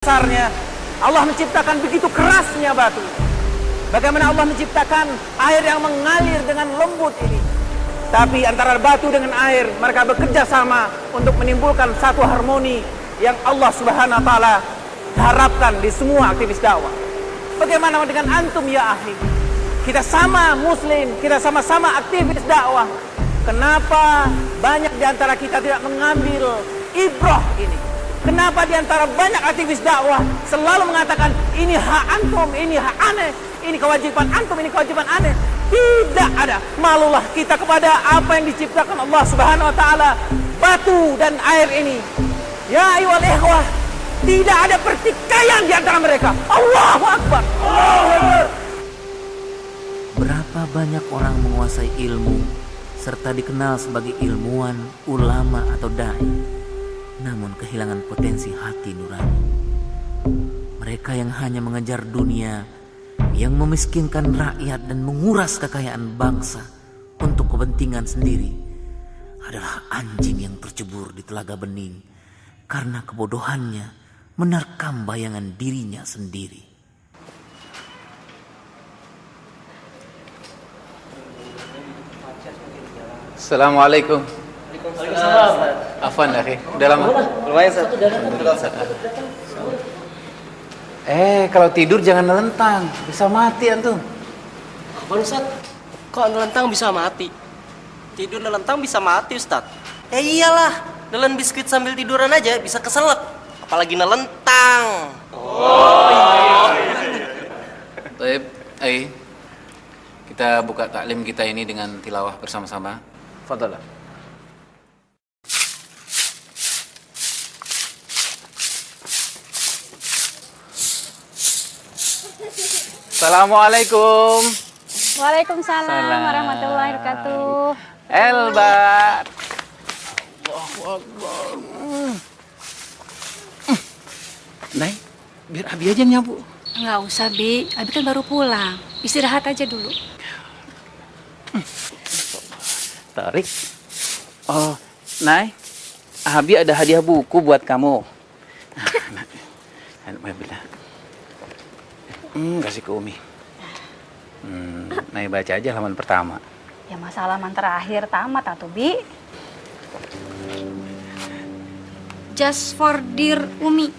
Dasarnya Allah menciptakan begitu kerasnya batu. Bagaimana Allah menciptakan air yang mengalir dengan lembut ini. Tapi antara batu dengan air, mereka bekerja sama untuk menimbulkan satu harmoni yang Allah Subhanahu wa taala harapkan di semua aktivis dakwah. Bagaimana dengan antum ya ahli? Kita sama muslim, kita sama-sama aktivis dakwah. Kenapa banyak di antara kita tidak mengambil ibrah ini? Kenapa di antara banyak aktivis dakwah selalu mengatakan ini hak antum, ini hak aneh, ini kewajiban antum, ini kewajiban aneh? Tidak ada. Malulah kita kepada apa yang diciptakan Allah Subhanahu wa taala, batu dan air ini. Ya ayyuhal ikhwah, tidak ada pertikaian di antara mereka. Allahu Akbar. Allahu Akbar. Berapa banyak orang menguasai ilmu serta dikenal sebagai ilmuwan, ulama atau dai, namun kehilangan potensi hati nurani. Mereka yang hanya mengejar dunia, yang memiskinkan rakyat dan menguras kekayaan bangsa untuk kepentingan sendiri, adalah anjing yang tercebur di telaga bening karena kebodohannya menerkam bayangan dirinya sendiri. Assalamualaikum. Waalaikumsalam. Afwan akhi, udah lama? Lumayan, Ustaz. Kalau tidur jangan nelentang, bisa mati antum. Apaan, Ustaz? Kok nelentang bisa mati? Tidur nelentang bisa mati, Ustaz. Ya iyalah, nelen biskuit sambil tiduran aja bisa keselak, apalagi nelentang. Baik, kita buka taklim kita ini dengan tilawah bersama-sama. Fadhalah. Assalamualaikum. Waalaikumsalam warahmatullahi wabarakatuh. Elbar. Allahu Akbar. Nay, biar Abi aja nyapu. Nggak usah, Bi. Abi kan baru pulang. Istirahat aja dulu. Tarik. Oh, Nay, Abi ada hadiah buku buat kamu. Alhamdulillah. Kasih ke Umi. Nay baca aja halaman pertama. Ya masa halaman terakhir tamat atuh, Bi. Just for dear Umi.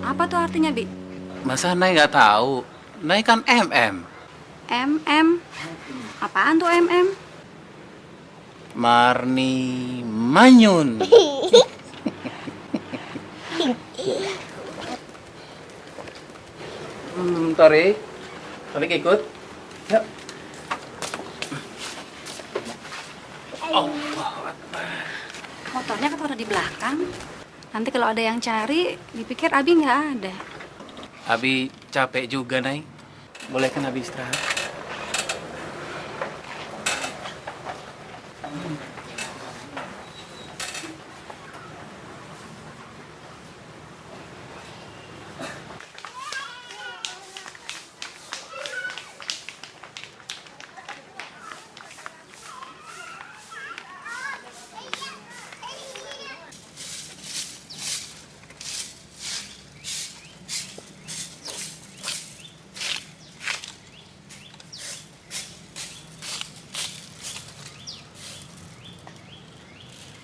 Apa tuh artinya, Bi? Masa Nay nggak tahu? Nay kan MM. MM. Apaan tuh MM? Marni Manyun. Tarik ikut. Yuk. Motornya kan udah di belakang. Nanti kalau ada yang cari, dipikir Abi nggak ada. Abi capek juga, Nay. Boleh kan Abi istirahat?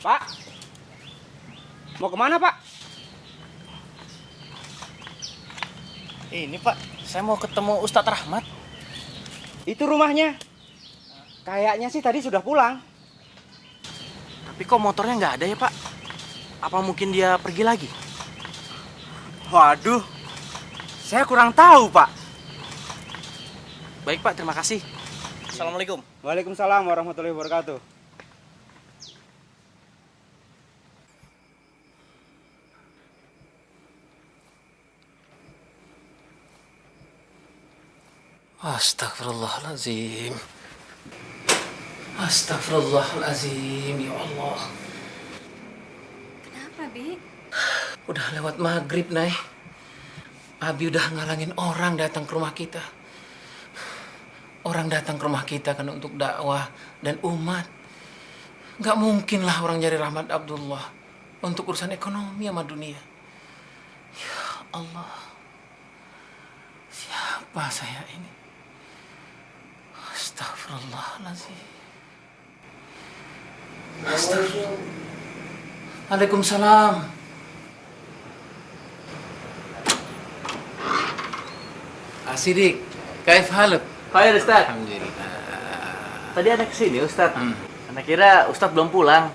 Pak, mau kemana, Pak? Ini Pak, saya mau ketemu Ustadz Rahmat. Itu rumahnya. Kayaknya sih tadi sudah pulang. Tapi kok motornya nggak ada ya Pak? Apa mungkin dia pergi lagi? Waduh, saya kurang tahu, Pak. Baik Pak, terima kasih. Assalamualaikum. Waalaikumsalam warahmatullahi wabarakatuh. Astagfirullahaladzim. Astagfirullahaladzim, ya Allah. Kenapa, Bi? Udah lewat maghrib, Nay. Abi udah ngalangin orang datang ke rumah kita. Orang datang ke rumah kita kan untuk dakwah dan umat. Gak mungkin lah orang nyari Rahmat Abdullah untuk urusan ekonomi sama dunia. Ya Allah. Siapa saya ini? Astagfirullahaladzim. Waalaikumsalam. Asidik, kaif haluk? Hai Ustaz. Alhamdulillah. Tadi anak kesini Ustaz. Anak kira Ustaz belum pulang.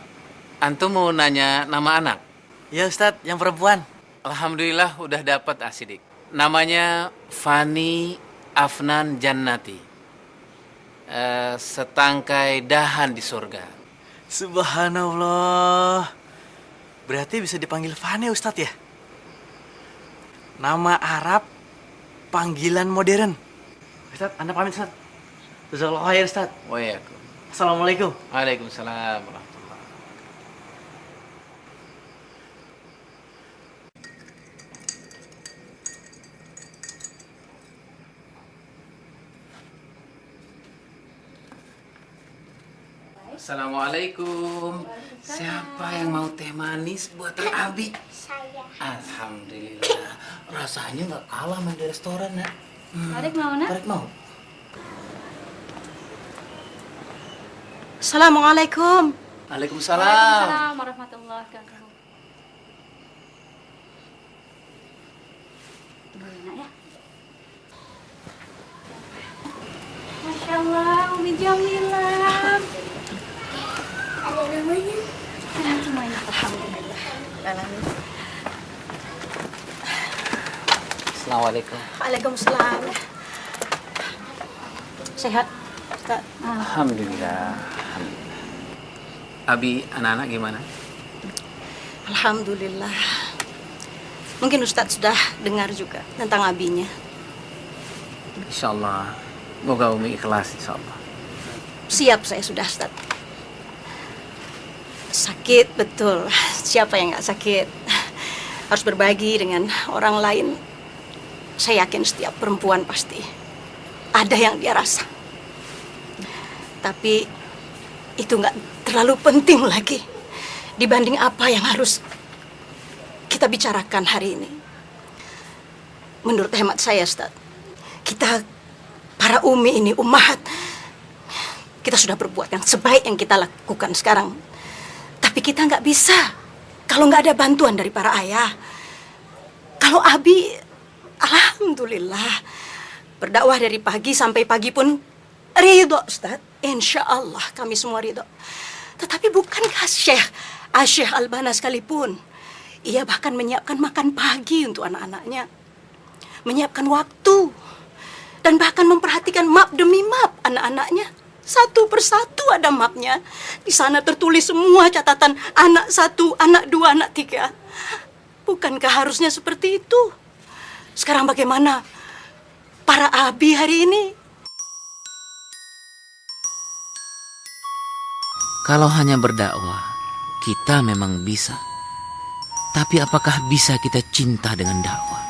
Antum mau nanya nama anak? Iya Ustaz, yang perempuan. Alhamdulillah udah dapat Asidik. Namanya Fani Afnan Jannati. Setangkai dahan di surga. Subhanallah. Berarti bisa dipanggil Fani Ustaz ya? Nama Arab, panggilan modern. Ustaz, Anda pamit Ustaz. Jazakallahu khair Ustaz. Waalaikumsalam. Assalamualaikum. Waalaikumsalam warahmatullahi. Assalamualaikum. Siapa yang mau teh manis buatan Abi? Saya. Alhamdulillah. Rasanya nggak kalah main di restoran, Nak. Tarik mau, Nak? Tarik mau. Assalamualaikum. Waalaikumsalam. Waalaikumsalam warahmatullahi wabarakatuh. Boleh, Nak, ya? Masya Allah, Umi Jamilah. Ada namanya? Senang semuanya. Alhamdulillah. Assalamualaikum. Waalaikumsalam. Sehat, Ustaz? Alhamdulillah. Abi, anak-anak gimana? Alhamdulillah. Mungkin Ustaz sudah dengar juga tentang abinya. Insyaallah. Moga Umi ikhlas insyaallah. Siap saya sudah, Ustaz. Sakit, betul. Siapa yang nggak sakit? Harus berbagi dengan orang lain. Saya yakin setiap perempuan pasti ada yang dia rasa. Tapi itu nggak terlalu penting lagi dibanding apa yang harus kita bicarakan hari ini. Menurut hemat saya, Ustaz, kita para umi ini, ummahat, kita sudah berbuat yang sebaik yang kita lakukan sekarang. Tapi kita nggak bisa kalau nggak ada bantuan dari para ayah. Kalau Abi, alhamdulillah, berdakwah dari pagi sampai pagi pun ridho, Ustaz. Insya Allah kami semua ridho. Tetapi bukankah Syekh Albana sekalipun, ia bahkan menyiapkan makan pagi untuk anak-anaknya, menyiapkan waktu, dan bahkan memperhatikan map demi map anak-anaknya. Satu persatu ada mapnya. Di sana tertulis semua catatan anak 1, anak 2, anak 3. Bukankah harusnya seperti itu? Sekarang bagaimana para abi hari ini? Kalau hanya berdakwah, kita memang bisa. Tapi apakah bisa kita cinta dengan dakwah?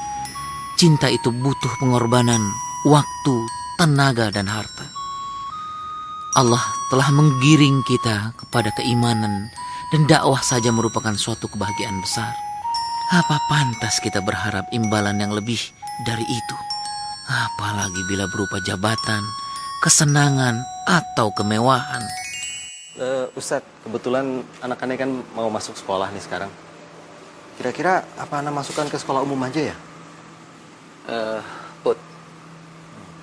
Cinta itu butuh pengorbanan, waktu, tenaga, dan harta. Allah telah menggiring kita kepada keimanan, dan dakwah saja merupakan suatu kebahagiaan besar. Apa pantas kita berharap imbalan yang lebih dari itu? Apalagi bila berupa jabatan, kesenangan, atau kemewahan. Ustadz, kebetulan anak-anak kan mau masuk sekolah nih sekarang. Kira-kira apa anak masukkan ke sekolah umum aja ya? Put,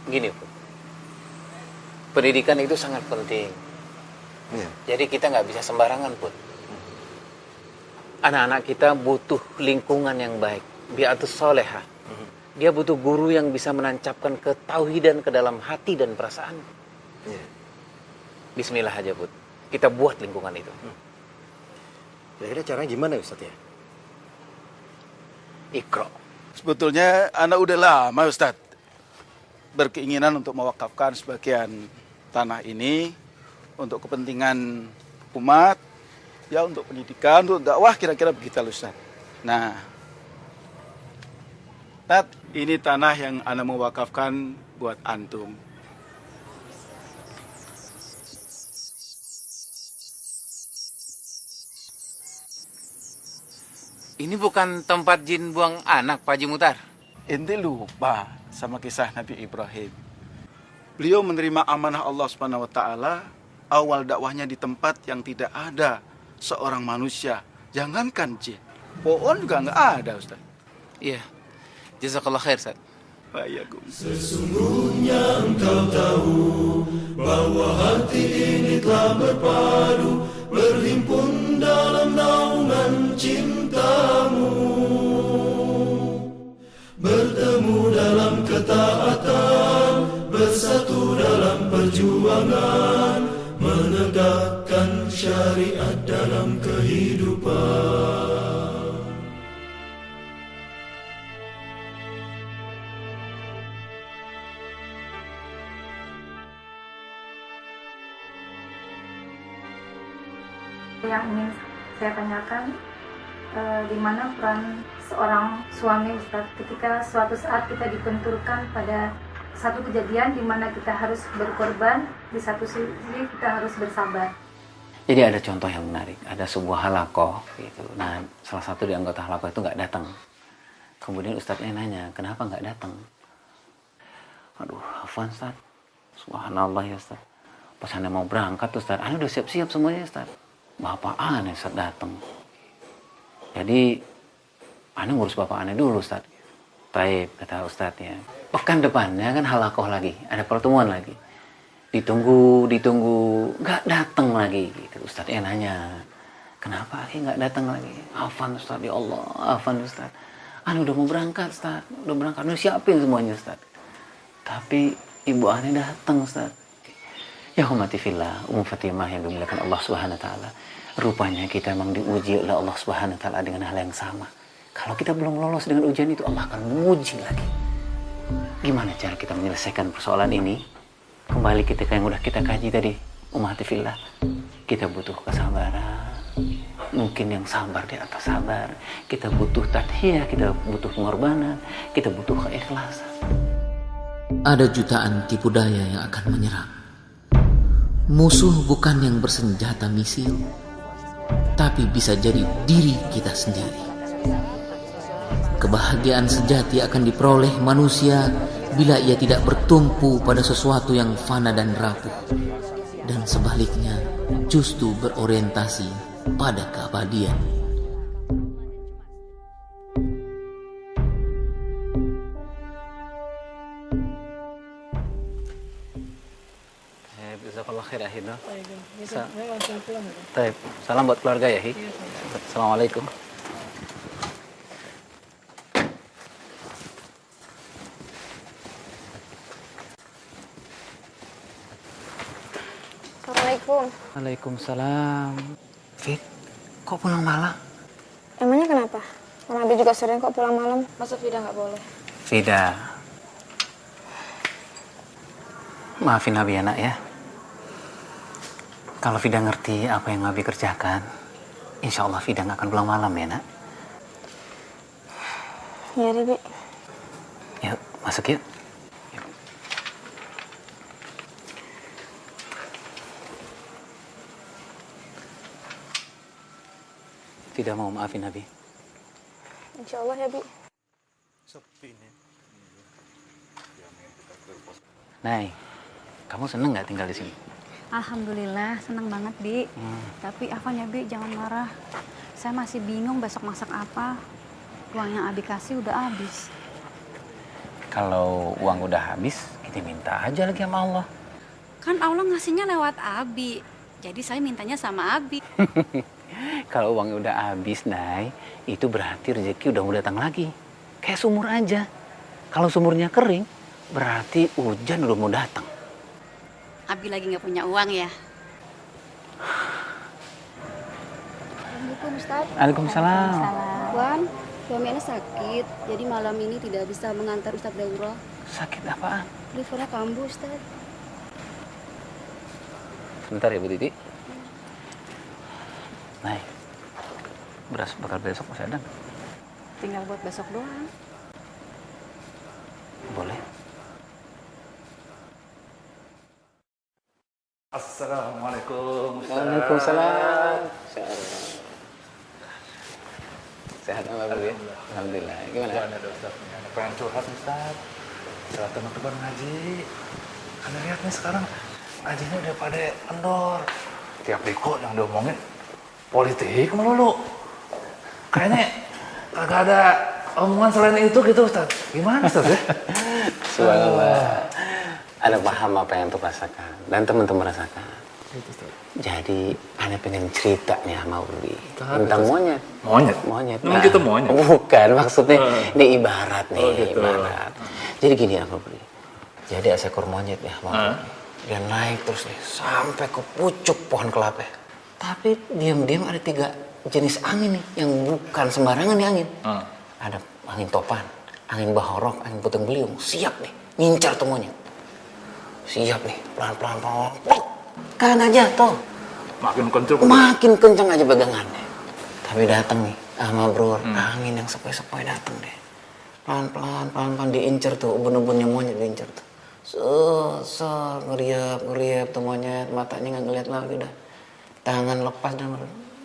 gini Put. Pendidikan itu sangat penting. Iya. Jadi kita nggak bisa sembarangan Put. Anak-anak kita butuh lingkungan yang baik, bi'atus solehah. Dia butuh guru yang bisa menancapkan ketauhidan ke dalam hati dan perasaan. Iya. Bismillah aja Put. Kita buat lingkungan itu. Kira-kira caranya gimana Ustadz ya? Iqra. Sebetulnya anak udah lama Ustadz berkeinginan untuk mewakafkan sebagian tanah ini untuk kepentingan umat, ya untuk pendidikan, untuk dakwah, kira-kira begitu Ustadz. Nah, Tat, ini tanah yang anak mewakafkan buat antum. Ini bukan tempat jin buang anak, Pak Haji Muhtar. Ente lupa sama kisah Nabi Ibrahim. Beliau menerima amanah Allah Subhanahu wa taala, awal dakwahnya di tempat yang tidak ada seorang manusia, jangankan jin. Pohon juga nggak ada, Ustaz. Iya. Jazakallah khair, Ustaz. Waalaikumsalam. Sesungguhnya engkau tahu bahwa hati ini telah berpadu, berhimpun dalam naungan cintamu, bertemu dalam ketaatan, bersatu dalam perjuangan, menegakkan syariat dalam kehidupan. Yang ingin saya tanyakan, di mana peran seorang suami, Ustaz, ketika suatu saat kita dibenturkan pada satu kejadian di mana kita harus berkorban, di satu sisi kita harus bersabar. Jadi ada contoh yang menarik. Ada sebuah halakoh gitu. Nah, salah satu di anggota halakoh itu nggak datang. Kemudian Ustadznya nanya, kenapa nggak datang? Aduh, Afwan Ustaz. Subhanallah ya Ustaz. Pas Anda mau berangkat Ustaz, Anda udah siap-siap semuanya Ustaz. Bapak aneh Ustaz datang. Jadi Anda ngurus bapak aneh dulu Ustaz. Taib, kata Ustadznya. Pekan depannya kan halakoh lagi, ada pertemuan lagi. Ditunggu, nggak datang lagi. Gitu. Ustadznya nanya, kenapa nggak datang lagi? Afwan Ustaz, ya Allah, Afwan Ustaz. Anda udah mau berangkat Ustaz, udah siapin semuanya Ustaz. Tapi ibu aneh datang Ustaz. Ya hormati fillah, Fatimah yang dimuliakan Allah Subhanahu wa taala. Rupanya kita memang diuji oleh Allah Subhanahu wa taala dengan hal yang sama. Kalau kita belum lolos dengan ujian itu, Allah akan menguji lagi. Gimana cara kita menyelesaikan persoalan ini? Kembali ketika yang udah kita kaji tadi, ummati fillah. Kita butuh kesabaran. Mungkin yang sabar di atas sabar. Kita butuh tadhiyah, kita butuh pengorbanan, kita butuh keikhlasan. Ada jutaan tipu daya yang akan menyerang. Musuh bukan yang bersenjata misil, tapi bisa jadi diri kita sendiri. Kebahagiaan sejati akan diperoleh manusia bila ia tidak bertumpu pada sesuatu yang fana dan rapuh, dan sebaliknya justru berorientasi pada keabadian. Jazakallah khair Ahid. Taib. Salam buat keluarga ya, Hi. Assalamualaikum. Assalamualaikum. Waalaikumsalam. Fit, kok pulang malam? Emangnya kenapa? Orang Abi juga sering kok pulang malam. Masa Fida nggak boleh? Fida, maafin Abi ya nak ya. Kalau Fida ngerti apa yang Abi kerjakan, insya Allah Fida nggak akan pulang malam ya nak. Iya deh, Bi. Yuk, masuk yuk. Tidak mau maafin Nabi. Insya Allah ya, Bi. Nay, kamu seneng nggak tinggal di sini? Alhamdulillah, senang banget, Bi. Tapi Afwan ya, Bi, jangan marah. Saya masih bingung besok masak apa. Uang yang Abi kasih udah habis. Kalau uang udah habis, kita minta aja lagi sama Allah. Kan Allah ngasihnya lewat Abi. Jadi saya mintanya sama Abi. Kalau uangnya udah habis, Nay, itu berarti rezeki udah mau datang lagi. Kayak sumur aja. Kalau sumurnya kering, berarti hujan udah mau datang. Abi lagi nggak punya uang ya? Assalamualaikum, Ustaz. Waalaikumsalam. Wan, suami Ana sakit, jadi malam ini tidak bisa mengantar Ustaz daurah. Sakit apaan? Livernya kambuh, Ustaz. Bentar ya, Bu Titi. Nay, beras bakal besok masih ada? Tinggal buat besok doang. Boleh. Assalamualaikum. Waalaikumsalam. Sehat Mbak Bro ya? Alhamdulillah. Gimana? Ustaz? Pengen curhat Ustaz. Curhat teman-teman ngaji. Anda lihat nih sekarang ngajinya udah pada kendor. Tiap diko yang diomongin politik melulu. Kayaknya kagak ada omongan selain itu gitu Ustaz. Gimana Ustaz ya? Subhanallah. Ada paham apa yang tuh rasakan dan teman-teman rasakan. Jadi, Anda pengen cerita nih sama Uli tentang monyet. Monyet. Emang kita monyet? Bukan, maksudnya ini ibarat nih, gitu. ibarat. Jadi gini ya, Uli. Jadi ada seekor monyet ya, dia naik terus nih sampai ke pucuk pohon kelapa. Tapi diam-diam ada 3 jenis angin nih yang bukan sembarangan nih angin. Ada angin topan, angin bahorok, angin puting beliung. Siap nih, ngincar tuh monyet. Siap nih, pelan-pelan. Kan aja tuh. Makin kencang aja pegangannya. Tapi datang nih sama Bro, angin yang sepoi-sepoi datang deh. Pelan-pelan diincer tuh, ubun-ubunnya monyet diincer tuh. Ngeriap tuh monyet, matanya nggak ngeliat lagi dah. Tangan lepas dan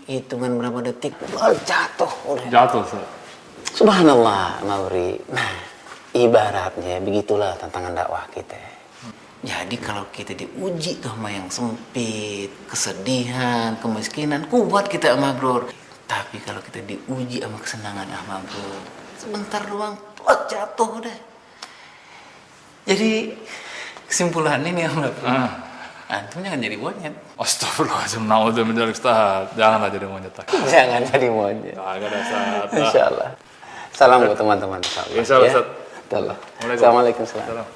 hitungan berapa detik, jatuh udah. Jatuh, Ustaz. Subhanallah, Mauri. Nah, ibaratnya begitulah tantangan dakwah kita. Jadi kalau kita diuji sama yang sempit, kesedihan, kemiskinan, kuat kita sama Bro. Tapi kalau kita diuji sama kesenangan sama Bro, sebentar doang, jatuh udah. Jadi kesimpulannya nih Bro, antum jangan jadi monyet. Astagfirullahaladzim, naudzubillah Ustaz. Janganlah jadi monyet. Jangan jadi monyet. Agak ada Ustaz. Insyaallah. Salam buat teman-teman. Insyaallah Ustaz. Assalamualaikum. Salam.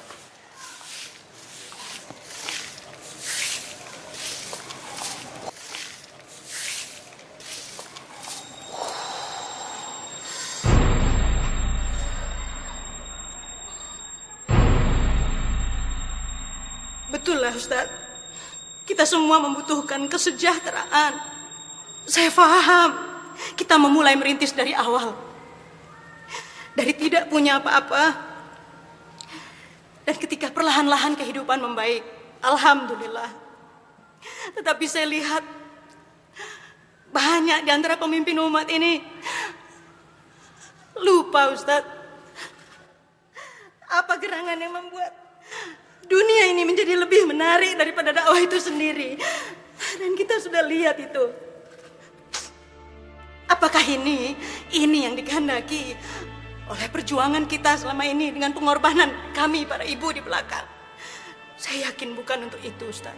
Betullah Ustaz, kita semua membutuhkan kesejahteraan. Saya paham, kita memulai merintis dari awal. Dari tidak punya apa-apa. Dan ketika perlahan-lahan kehidupan membaik, alhamdulillah. Tetapi saya lihat, banyak di antara pemimpin umat ini lupa Ustaz. Apa gerangan yang membuat dunia ini menjadi lebih menarik daripada dakwah itu sendiri. Dan kita sudah lihat itu. Apakah ini yang dikehendaki oleh perjuangan kita selama ini dengan pengorbanan kami para ibu di belakang? Saya yakin bukan untuk itu Ustaz.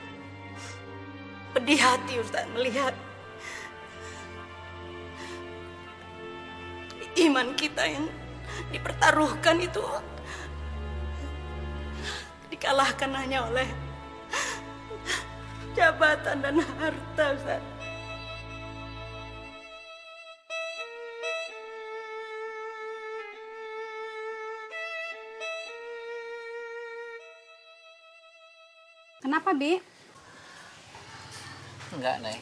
Pedih hati Ustaz melihat iman kita yang dipertaruhkan itu dikalahkan hanya oleh jabatan dan harta Ustaz. Kenapa, Bi? Enggak, Nay.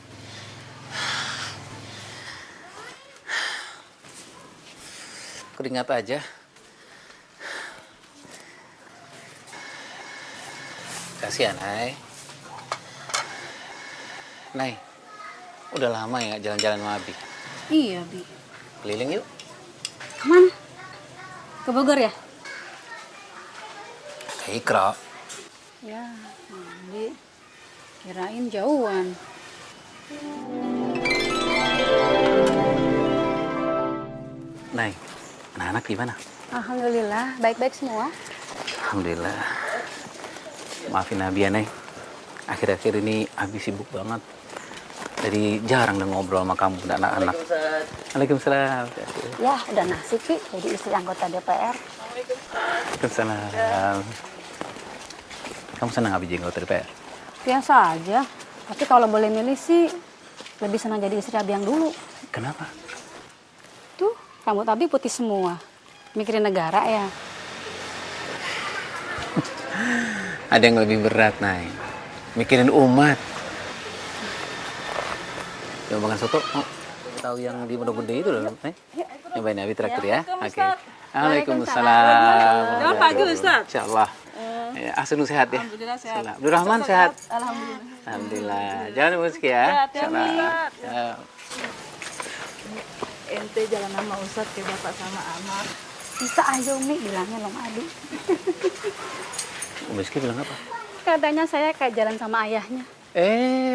Keringat aja. Kasihan, Nay. Nay, udah lama ya nggak jalan-jalan sama Abi? Iya, Bi. Keliling yuk. Kemana? Ke Bogor ya? Ke Ikra. Ya, Bi. Kirain jauhan. Nay, anak-anak gimana? Alhamdulillah, baik-baik semua. Alhamdulillah. Maafin Abi ya, Nay. Akhir-akhir ini Abi sibuk banget. Jadi jarang udah ngobrol sama kamu dan anak-anak. Waalaikumsalam. Ya, udah nasib, Bi. Jadi istri anggota DPR. Waalaikumsalam. Kamu senang Abi jadi anggota DPR? Biasa aja. Tapi kalau boleh milih sih, lebih senang jadi istri Abi yang dulu. Kenapa? Tuh, rambut Abi putih semua. Mikirin negara ya. Ada yang lebih berat, Nay. Mikirin umat. Coba makan soto. Oh, tahu yang di Pondok Gede itu loh, Nay. Nyobain Abi traktir ya. Oke. Waalaikumsalam. Selamat pagi, Ustaz. Insyaallah. Ya, Asun sehat ya. Alhamdulillah sehat. Abdurrahman sehat. Alhamdulillah. Alhamdulillah. Jangan emosi ya. Insyaallah. ente jalan sama Ustadz ke bapak sama anak. Bisa aja Umi bilangnya Long Adi. Rizky bilang apa? Katanya saya kayak jalan sama ayahnya.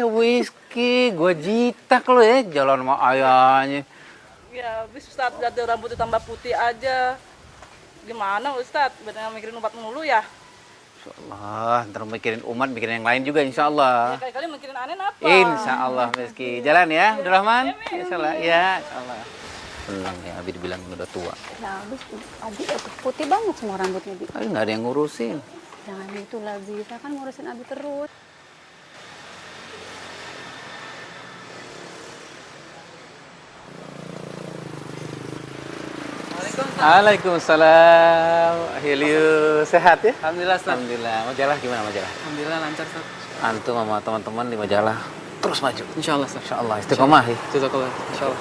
Rizky, gua jitak lo ya jalan sama ayahnya. Ya habis Ustadz lihat rambutnya tambah putih aja. Gimana Ustadz? Bener mikirin umat mulu ya? Insyaallah, ntar mikirin umat, mikirin yang lain juga insyaallah. Ya kali-kali mikirin aneh apa? Insyaallah Rizky. Jalan ya, Abdurrahman. Insyaallah. Ya, insyaallah. Senang ya, Abi dibilang udah tua. Ya habis Abi putih banget semua rambutnya Bi. Abi nggak ada yang ngurusin. Jangan gitu lah Bi, saya kan ngurusin Abi terus. Waalaikumsalam. Heliu, sehat ya? Alhamdulillah, Ustaz. Alhamdulillah. Majalah gimana majalah? Alhamdulillah lancar, Ustaz. Antum sama teman-teman di majalah terus maju. Insyaallah, Ustaz. Insyaallah. Istiqomah ya. Jazakallah. Insyaallah.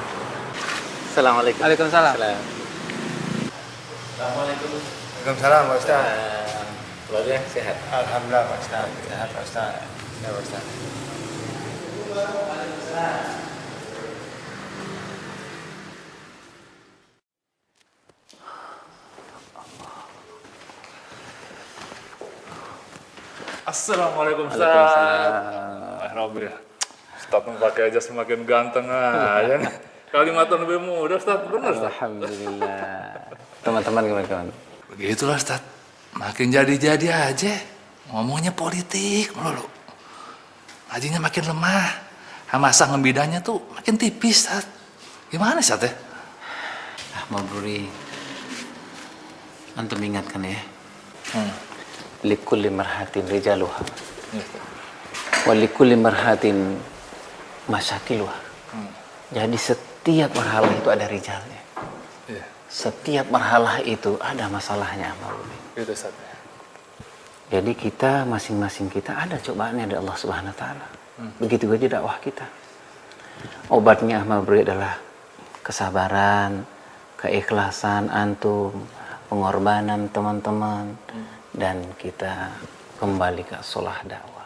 Assalamualaikum. Waalaikumsalam. Assalamualaikum. Waalaikumsalam, Pak Ustaz. Keluarga sehat? Alhamdulillah, Pak Ustaz. Sehat, Pak Ustaz. Ya, Pak Ustaz. Assalamualaikum Ustaz. Alhamdulillah. Ustaz pakai aja semakin ganteng aja nih. Kalimatnya lebih mudah Ustaz, benar Ustaz. Alhamdulillah. Teman-teman gimana? Begitulah Ustaz. Makin jadi-jadi aja. Ngomongnya politik melulu. Ngajinya makin lemah. Masa ngebidanya tuh makin tipis Ustaz. Gimana Ustaz ya? Mabruri. Antum ingatkan ya. Likulli marhatin rijaluha. Wa likulli marhatin masyakiluha. Jadi setiap marhalah itu ada rijalnya. Setiap marhalah itu ada masalahnya, Mabruri. Itu Ustaz. Jadi kita masing-masing kita ada cobaannya dari Allah Subhanahu wa taala. Begitu aja dakwah kita. Obatnya Mabruri adalah kesabaran, keikhlasan antum, pengorbanan teman-teman, dan kita kembali ke sholah dakwah.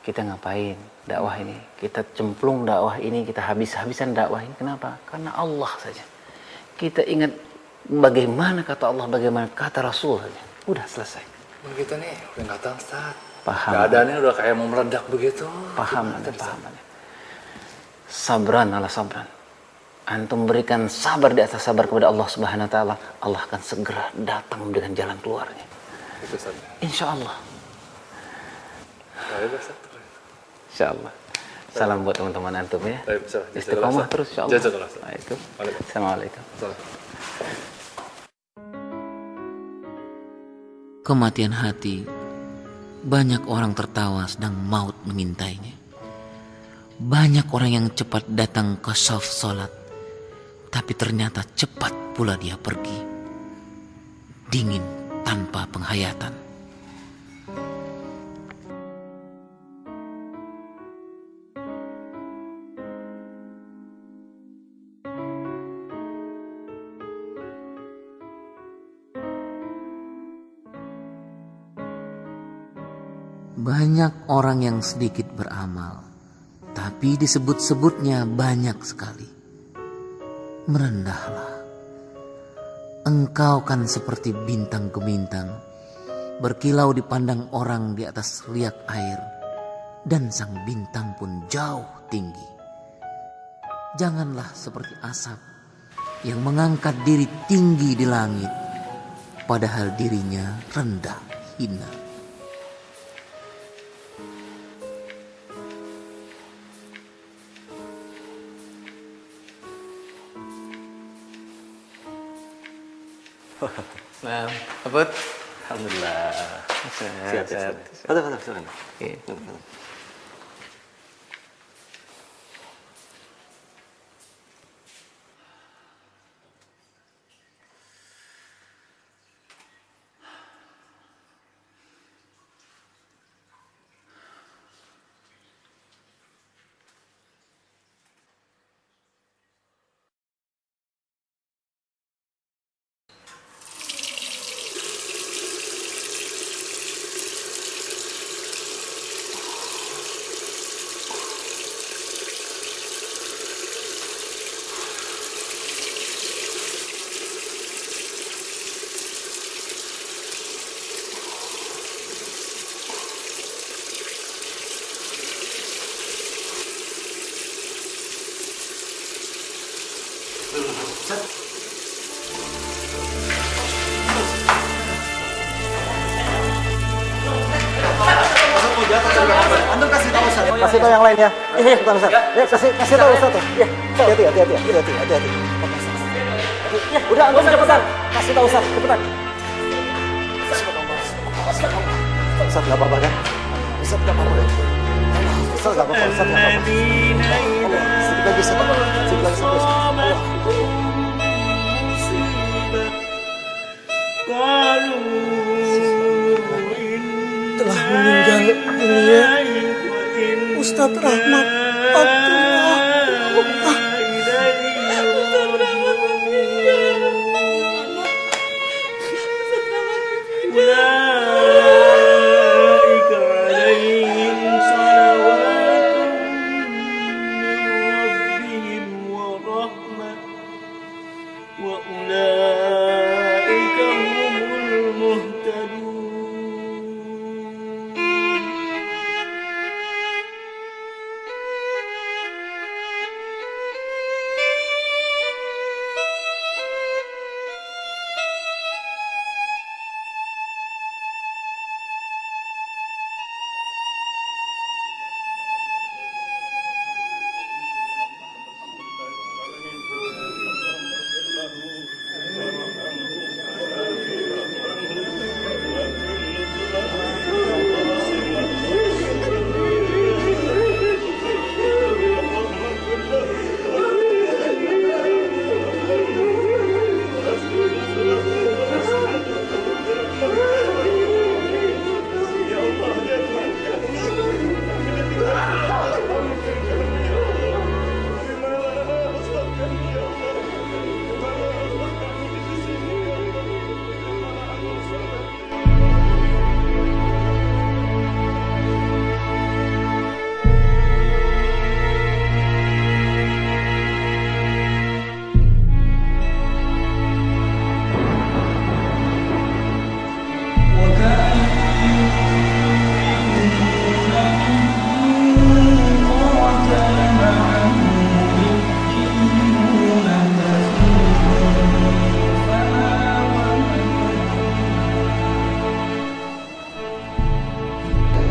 Kita ngapain dakwah ini? Kita cemplung dakwah ini, kita habis-habisan dakwah ini. Kenapa? Karena Allah saja. Kita ingat bagaimana kata Allah, bagaimana kata Rasul saja. Udah selesai. Kita nih udah nggak tahu Ustaz. Paham. Keadaannya udah kayak mau meledak begitu. Paham, paham. Sabran ala sabran. Antum berikan sabar di atas sabar kepada Allah Subhanahu wa taala, Allah akan segera datang dengan jalan keluarnya. Itu Ustaz. Insyaallah. Baik Ustaz. Insyaallah. Salam buat teman-teman antum ya. Baik, Ustaz. Istiqomah terus insyaallah. Jazakallah. Assalamualaikum. Kematian hati, banyak orang tertawa sedang maut mengintainya. Banyak orang yang cepat datang ke shaf salat, tapi ternyata cepat pula dia pergi, dingin tanpa penghayatan. Banyak orang yang sedikit beramal, tapi disebut-sebutnya banyak sekali. Merendahlah. Engkau kan seperti bintang gemintang, berkilau dipandang orang di atas riak air, dan sang bintang pun jauh tinggi. Janganlah seperti asap yang mengangkat diri tinggi di langit, padahal dirinya rendah hina. Nah, apa? Alhamdulillah. Sehat. Silakan. kasih tahu Ustaz. Kasih tahu yang lain ya. Cepetan Ustaz. Ya, kasih tahu Ustaz. Ya. Hati-hati. Udah, antum cepetan. Kasih tahu Ustaz, cepetan. Ustaz enggak apa-apa kan? Ustaz enggak apa-apa kan? Ustaz enggak apa-apa, Ustaz enggak apa-apa. Sedikit lagi sampai. Telah meninggal dunia Ustadz Rahmat Abdullah.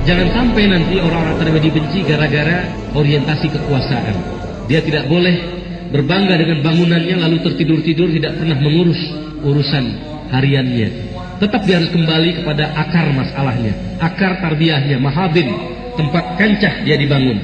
Jangan sampai nanti orang-orang terjadi benci gara-gara orientasi kekuasaan. Dia tidak boleh berbangga dengan bangunannya lalu tertidur-tidur tidak pernah mengurus urusan hariannya. Tetap dia harus kembali kepada akar masalahnya, akar tarbiyahnya, mahadin, tempat kancah dia dibangun.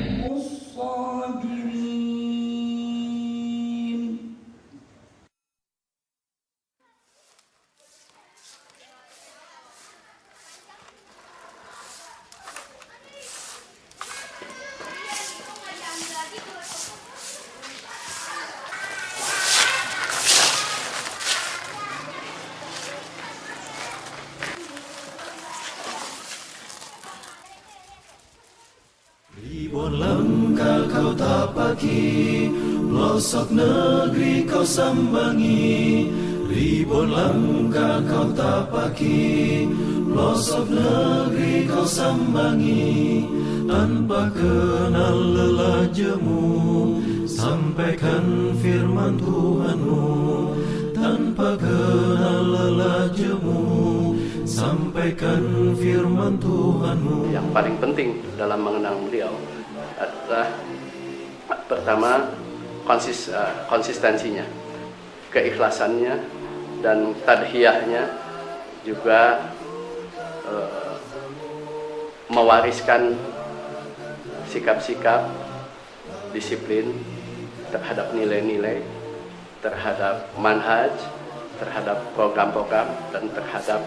Ribuan langkah kau tapaki, pelosok negeri kau sambangi. Ribuan langkah kau tapaki, pelosok negeri kau sambangi. Tanpa kenal lelah jemu, sampaikan firman Tuhanmu. Tanpa kenal lelah jemu, sampaikan firman Tuhanmu. Yang paling penting dalam mengenal beliau adalah pertama konsistensinya, keikhlasannya, dan tadhiyahnya, juga mewariskan sikap-sikap disiplin terhadap nilai-nilai, terhadap manhaj, terhadap program-program, dan terhadap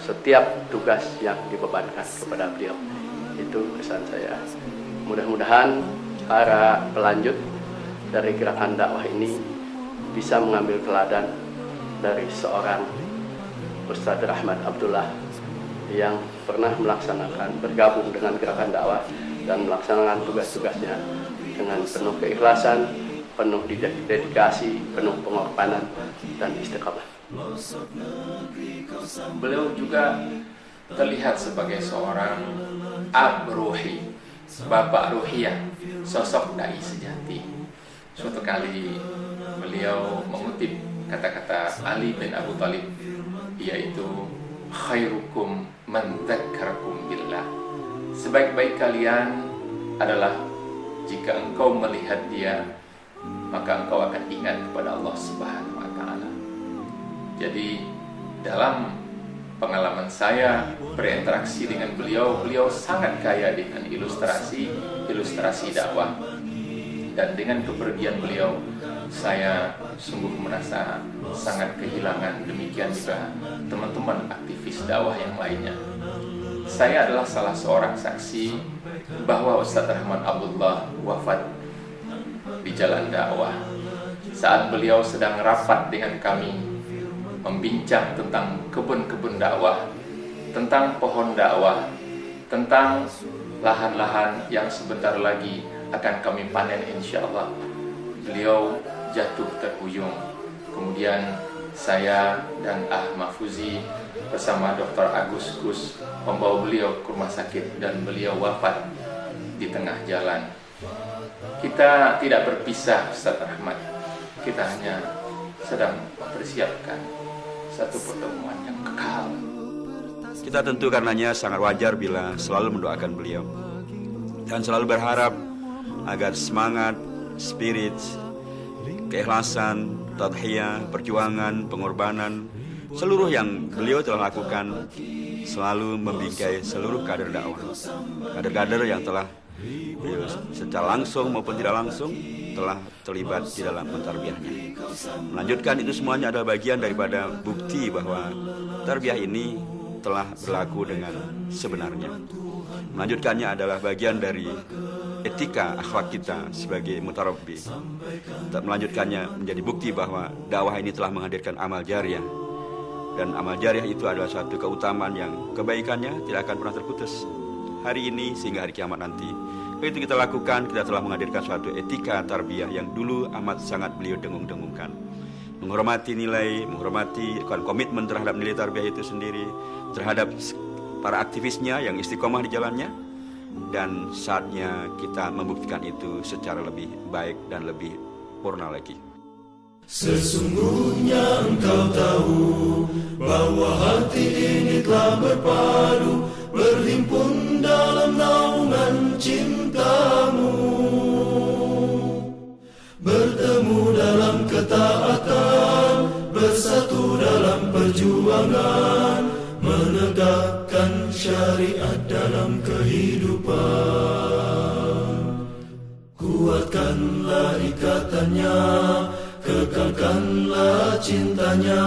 setiap tugas yang dibebankan kepada beliau. Itu kesan saya. Mudah-mudahan para pelanjut dari gerakan dakwah ini bisa mengambil teladan dari seorang Ustadz Rahmat Abdullah yang pernah bergabung dengan gerakan dakwah dan melaksanakan tugas-tugasnya dengan penuh keikhlasan, penuh dedikasi, penuh pengorbanan, dan istiqamah. Beliau juga terlihat sebagai seorang ab ruhi, bapak ruhiyah, sosok dai sejati. Suatu kali beliau mengutip kata-kata Ali bin Abu Thalib, yaitu khairukum man dzakarakum billah. sebaik-baik kalian adalah jika engkau melihat dia, maka engkau akan ingat kepada Allah Subhanahu wa Ta'ala. Jadi dalam pengalaman saya berinteraksi dengan beliau, beliau sangat kaya dengan ilustrasi dakwah. Dan dengan kepergian beliau, saya sungguh merasa sangat kehilangan. Demikian juga teman-teman aktivis dakwah yang lainnya. Saya adalah salah seorang saksi bahwa Ustaz Rahmat Abdullah wafat di jalan dakwah. Saat beliau sedang rapat dengan kami, membincang tentang kebun-kebun dakwah, tentang pohon dakwah, tentang lahan-lahan yang sebentar lagi akan kami panen insya Allah. Beliau jatuh terhuyung. Kemudian saya dan Mahfuzi bersama Dr. Agus Gus membawa beliau ke rumah sakit dan beliau wafat di tengah jalan. Kita tidak berpisah, Ustaz Rahmat. Kita hanya sedang mempersiapkan satu pertemuan yang kekal. Kita tentu karenanya sangat wajar bila selalu mendoakan beliau dan selalu berharap agar semangat, spirit, keikhlasan, tadhiyah, perjuangan, pengorbanan, seluruh yang beliau telah lakukan selalu membingkai seluruh kader dakwah. Kader-kader yang telah secara langsung maupun tidak langsung telah terlibat di dalam mentarbiyahnya. Melanjutkan itu semuanya adalah bagian daripada bukti bahwa tarbiyah ini telah berlaku dengan sebenarnya. Melanjutkannya adalah bagian dari etika akhlak kita sebagai mutarabbi. Melanjutkannya menjadi bukti bahwa dakwah ini telah menghadirkan amal jariah. Dan amal jariah itu adalah satu keutamaan yang kebaikannya tidak akan pernah terputus hari ini sehingga hari kiamat nanti. Begitu kita lakukan, kita telah menghadirkan suatu etika tarbiyah yang dulu amat sangat beliau dengung-dengungkan. Menghormati nilai, menghormati komitmen terhadap nilai tarbiyah itu sendiri, terhadap para aktivisnya yang istiqomah di jalannya, dan saatnya kita membuktikan itu secara lebih baik dan lebih purna lagi. Sesungguhnya engkau tahu bahwa hati ini telah berpadu, berhimpun dalam naungan cintamu, bertemu dalam ketaatan, bersatu dalam perjuangan, menegakkan syariat dalam kehidupan. Kuatkanlah ikatannya, kekalkanlah cintanya,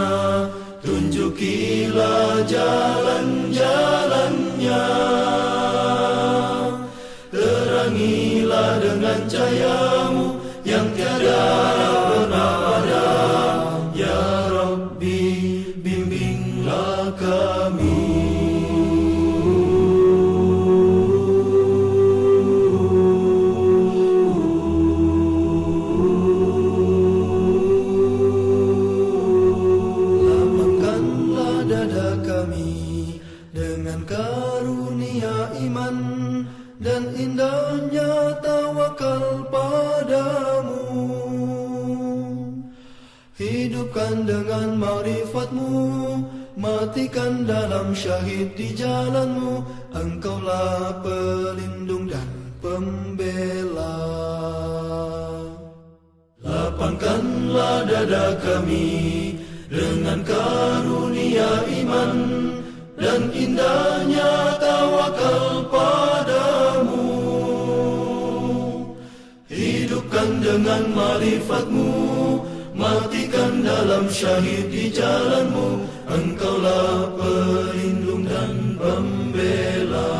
tunjukilah jalan-jalannya, terangilah dengan cahayamu yang tiada pernah ada. Ya Rabbi, bimbinglah kami. Dan indahnya tawakal padamu, hidupkan dengan ma'rifatmu, matikan dalam syahid di jalanmu. Engkaulah pelindung dan pembela. Lapangkanlah dada kami dengan karunia iman dan indahnya tawakal padamu. Hidupkan dengan ma'rifatmu, matikan dalam syahid di jalanmu. Engkaulah pelindung dan pembela.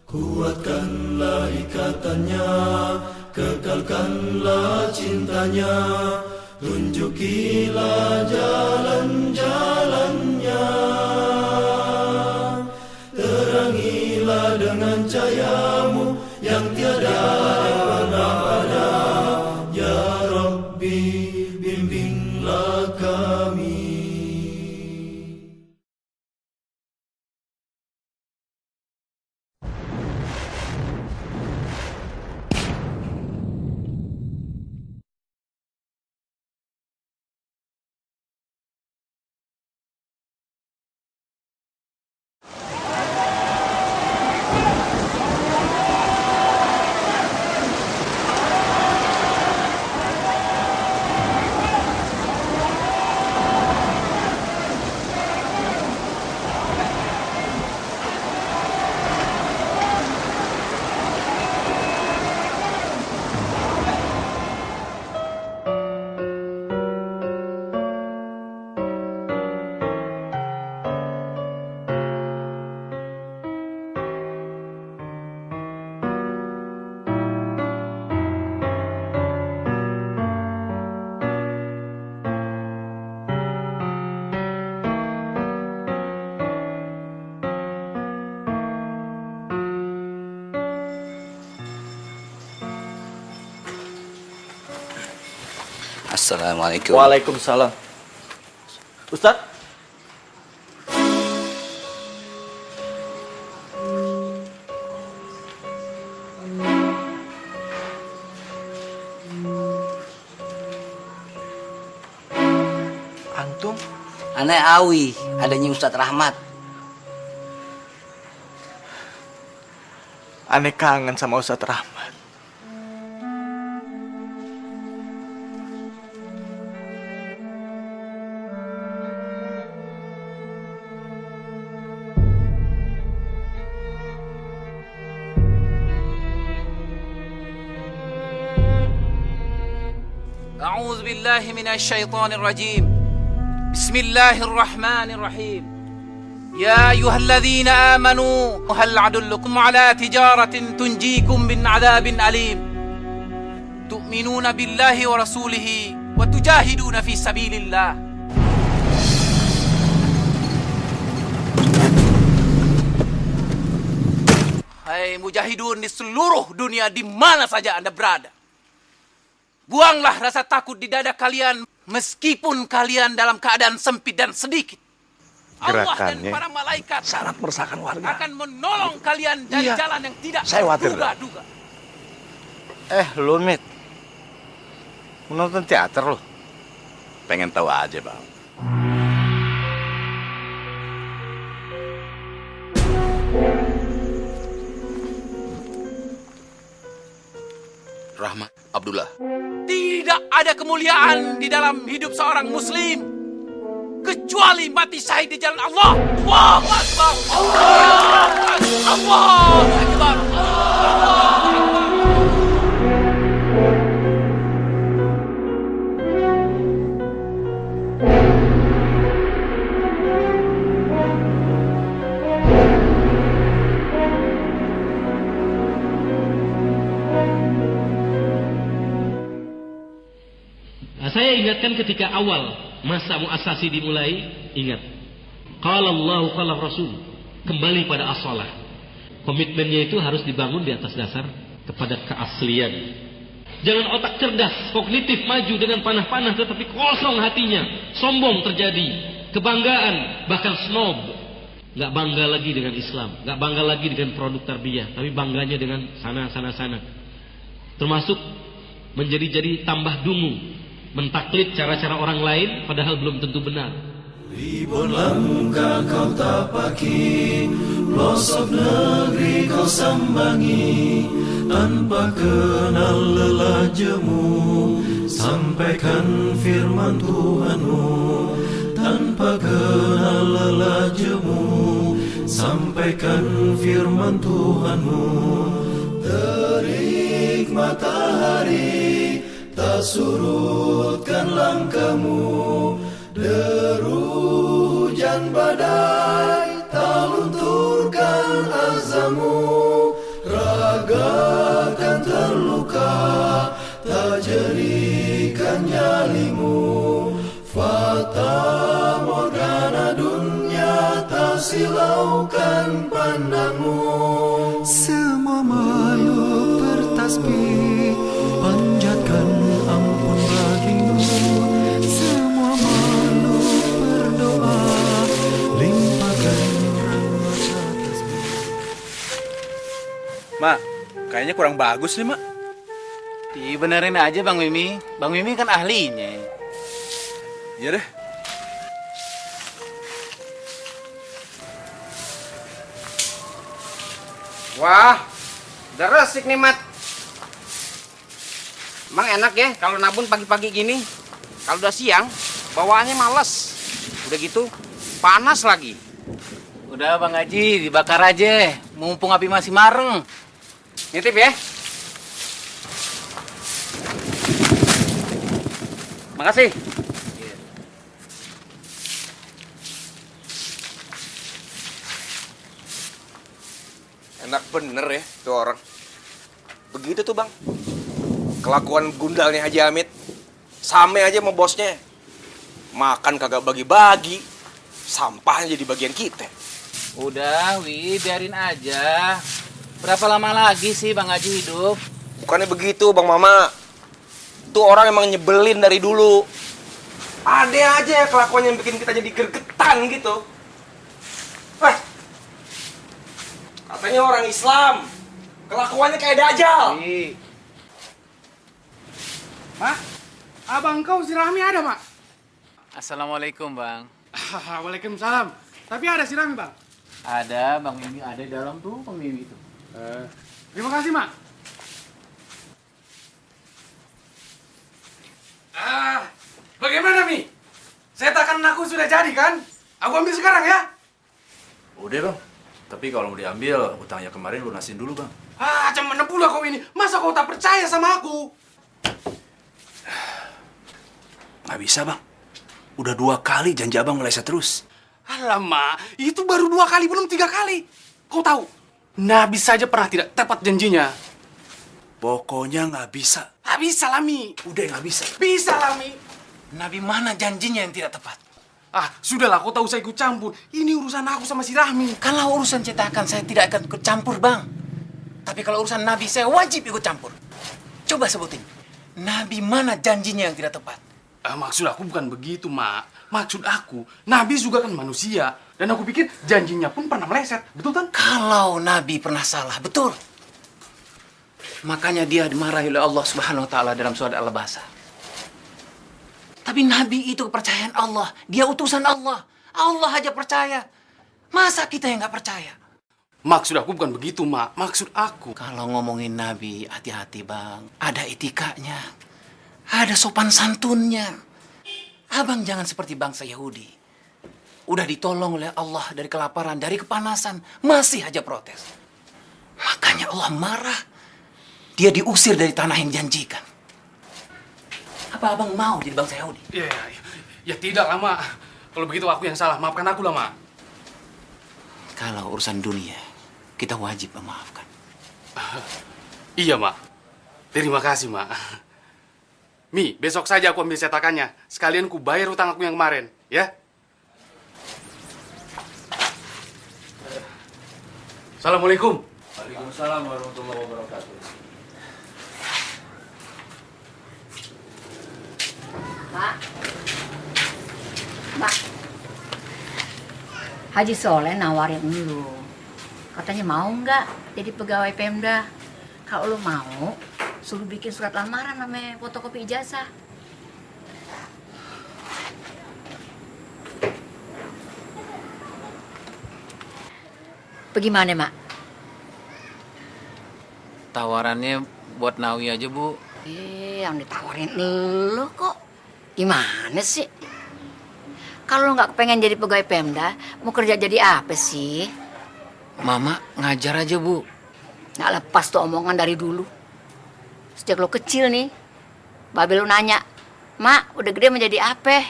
Kuatkanlah ikatannya, kekalkanlah cintanya, tunjukilah jalan-jalannya, terangilah dengan cahayamu yang tiada pernah ada. Ya Rabbi, bimbinglah kami. Assalamualaikum. Waalaikumsalam. Ustaz? Antum? Aneh Awi, adanya Ustadz Rahmat. Aneh kangen sama Ustadz Rahmat. أعوذ بالله من الشيطان الرجيم بسم الله الرحمن الرحيم يا أيها الذين آمنوا هل أدلكم على تجارة تنجيكم من عذاب أليم تؤمنون بالله ورسوله وتجاهدون في سبيل الله. Hai mujahidun di seluruh dunia di mana saja Anda berada. Buanglah rasa takut di dada kalian meskipun kalian dalam keadaan sempit dan sedikit. Allah dan para malaikat sangat meresahkan warga. akan menolong kalian dari jalan yang tidak Saya khawatir. terduga-duga. Lu Mit, menonton teater lu? Pengen tahu aja, Bang. Rahmat Abdullah. Tidak ada kemuliaan di dalam hidup seorang muslim kecuali mati syahid di jalan Allah. Allahu Akbar. Allahu Akbar. Saya ingatkan ketika awal masa muasasi dimulai, ingat. Qala Allah, qala Rasul. Kembali pada as-shalah. Komitmennya itu harus dibangun di atas dasar kepada keaslian. Jangan otak cerdas, kognitif maju dengan panah-panah tetapi kosong hatinya. Sombong terjadi, kebanggaan, bahkan snob. Gak bangga lagi dengan Islam, gak bangga lagi dengan produk tarbiyah, tapi bangganya dengan sana. Termasuk menjadi tambah dungu, mentaklid cara-cara orang lain padahal belum tentu benar. Ribuan langkah kau tapaki, pelosok negeri kau sambangi, tanpa kenal lelah jemu, sampaikan firman Tuhanmu. Tanpa kenal lelah jemu, sampaikan firman Tuhanmu. Terik matahari tak surutkan langkahmu, deru hujan badai tak lunturkan azammu. Raga kan terluka tak jerikan nyalimu, fata morgana dunia tak silaukan pandangmu. Semua makhluk bertasbih panjatkan ampun bagimu, semua makhluk berdoa limpahkan rahmat atasmu. Mak, kayaknya kurang bagus nih, Mak. Dibenerin aja Bang Mimi. Bang Mimi kan ahlinya. Iya deh. Wah, udah resik nih, Mat. Emang enak ya kalau nabun pagi-pagi gini. Kalau udah siang, bawaannya males. Udah gitu, panas lagi. Udah Bang Haji, dibakar aja. Mumpung api masih mareng. Nitip ya. Makasih. Enak bener ya tuh orang. Begitu tuh Bang. Kelakuan gundalnya Haji Hamid. Sama aja sama bosnya. Makan kagak bagi-bagi. Sampahnya jadi bagian kita. Udah, Wi, biarin aja. Berapa lama lagi sih Bang Haji hidup? Bukannya begitu Bang Mama. Itu orang emang nyebelin dari dulu. Ada aja ya kelakuan yang bikin kita jadi gergetan gitu. Katanya orang Islam, kelakuannya kayak dajjal. Mak, abang kau si Rahmi ada, Mak? Assalamualaikum, Bang. Waalaikumsalam. Tapi ada si Rahmi, Bang? Ada, Bang Mimi ada di dalam tuh, Bang Mimi itu. Terima kasih, Mak. Bagaimana, Mi? Setakan aku sudah jadi, kan? Aku ambil sekarang, ya? Udah bang, tapi kalau mau diambil, utangnya kemarin lunasin dulu bang. Cuman pula kau ini. Masa kau tak percaya sama aku? Nggak bisa bang, udah 2 kali janji abang meleset terus. Alamak, itu baru 2 kali, belum 3 kali. Kau tahu, Nabi saja pernah tidak tepat janjinya. Pokoknya nggak bisa. Nggak bisa, Lami. Udah nggak bisa. Bisa, Lami. Nabi mana janjinya yang tidak tepat? Sudahlah, kau tahu saya ikut campur. Ini urusan aku sama si Rahmi. Kalau urusan cetakan saya tidak akan ikut campur, Bang. Tapi kalau urusan Nabi saya wajib ikut campur. Coba sebutin, Nabi mana janjinya yang tidak tepat? Maksud aku bukan begitu, Mak. Maksud aku, Nabi juga kan manusia. Dan aku pikir janjinya pun pernah meleset. Betul kan? Kalau Nabi pernah salah, betul. Makanya dia dimarahi oleh Allah Subhanahu wa taala dalam surat Al-Baqarah. Tapi Nabi itu kepercayaan Allah. Dia utusan Allah. Allah aja percaya. Masa kita yang nggak percaya? Maksud aku bukan begitu, Mak. Maksud aku. Kalau ngomongin Nabi, hati-hati, Bang. Ada etikanya. Ada sopan santunnya. Abang jangan seperti bangsa Yahudi. Udah ditolong oleh Allah dari kelaparan, dari kepanasan. Masih aja protes. Makanya Allah marah. Dia diusir dari tanah yang janjikan. Apa abang mau jadi bangsa Yahudi? Ya tidak lah, Mak. Kalau begitu aku yang salah. Maafkan aku lah, Mak. Kalau urusan dunia, kita wajib memaafkan. Iya, Mak. Terima kasih, Mak. Mi, besok saja aku ambil cetakannya. Sekalian ku bayar utang aku yang kemarin, ya? Assalamualaikum. Waalaikumsalam warahmatullahi wabarakatuh. Mbak, Haji Soleh nawarin lu. Katanya mau nggak jadi pegawai Pemda. Kalau lu mau, suruh bikin surat lamaran sama fotokopi ijazah. Bagaimana, Mak? Tawarannya buat Nawi aja, Bu. Yang ditawarin lu kok. Gimana sih? Kalau nggak pengen jadi pegawai Pemda, mau kerja jadi apa sih? Mama ngajar aja, Bu. Nggak lepas tuh omongan dari dulu. Sejak lo kecil nih, Babe lu nanya, Mak, udah gede mau jadi apa?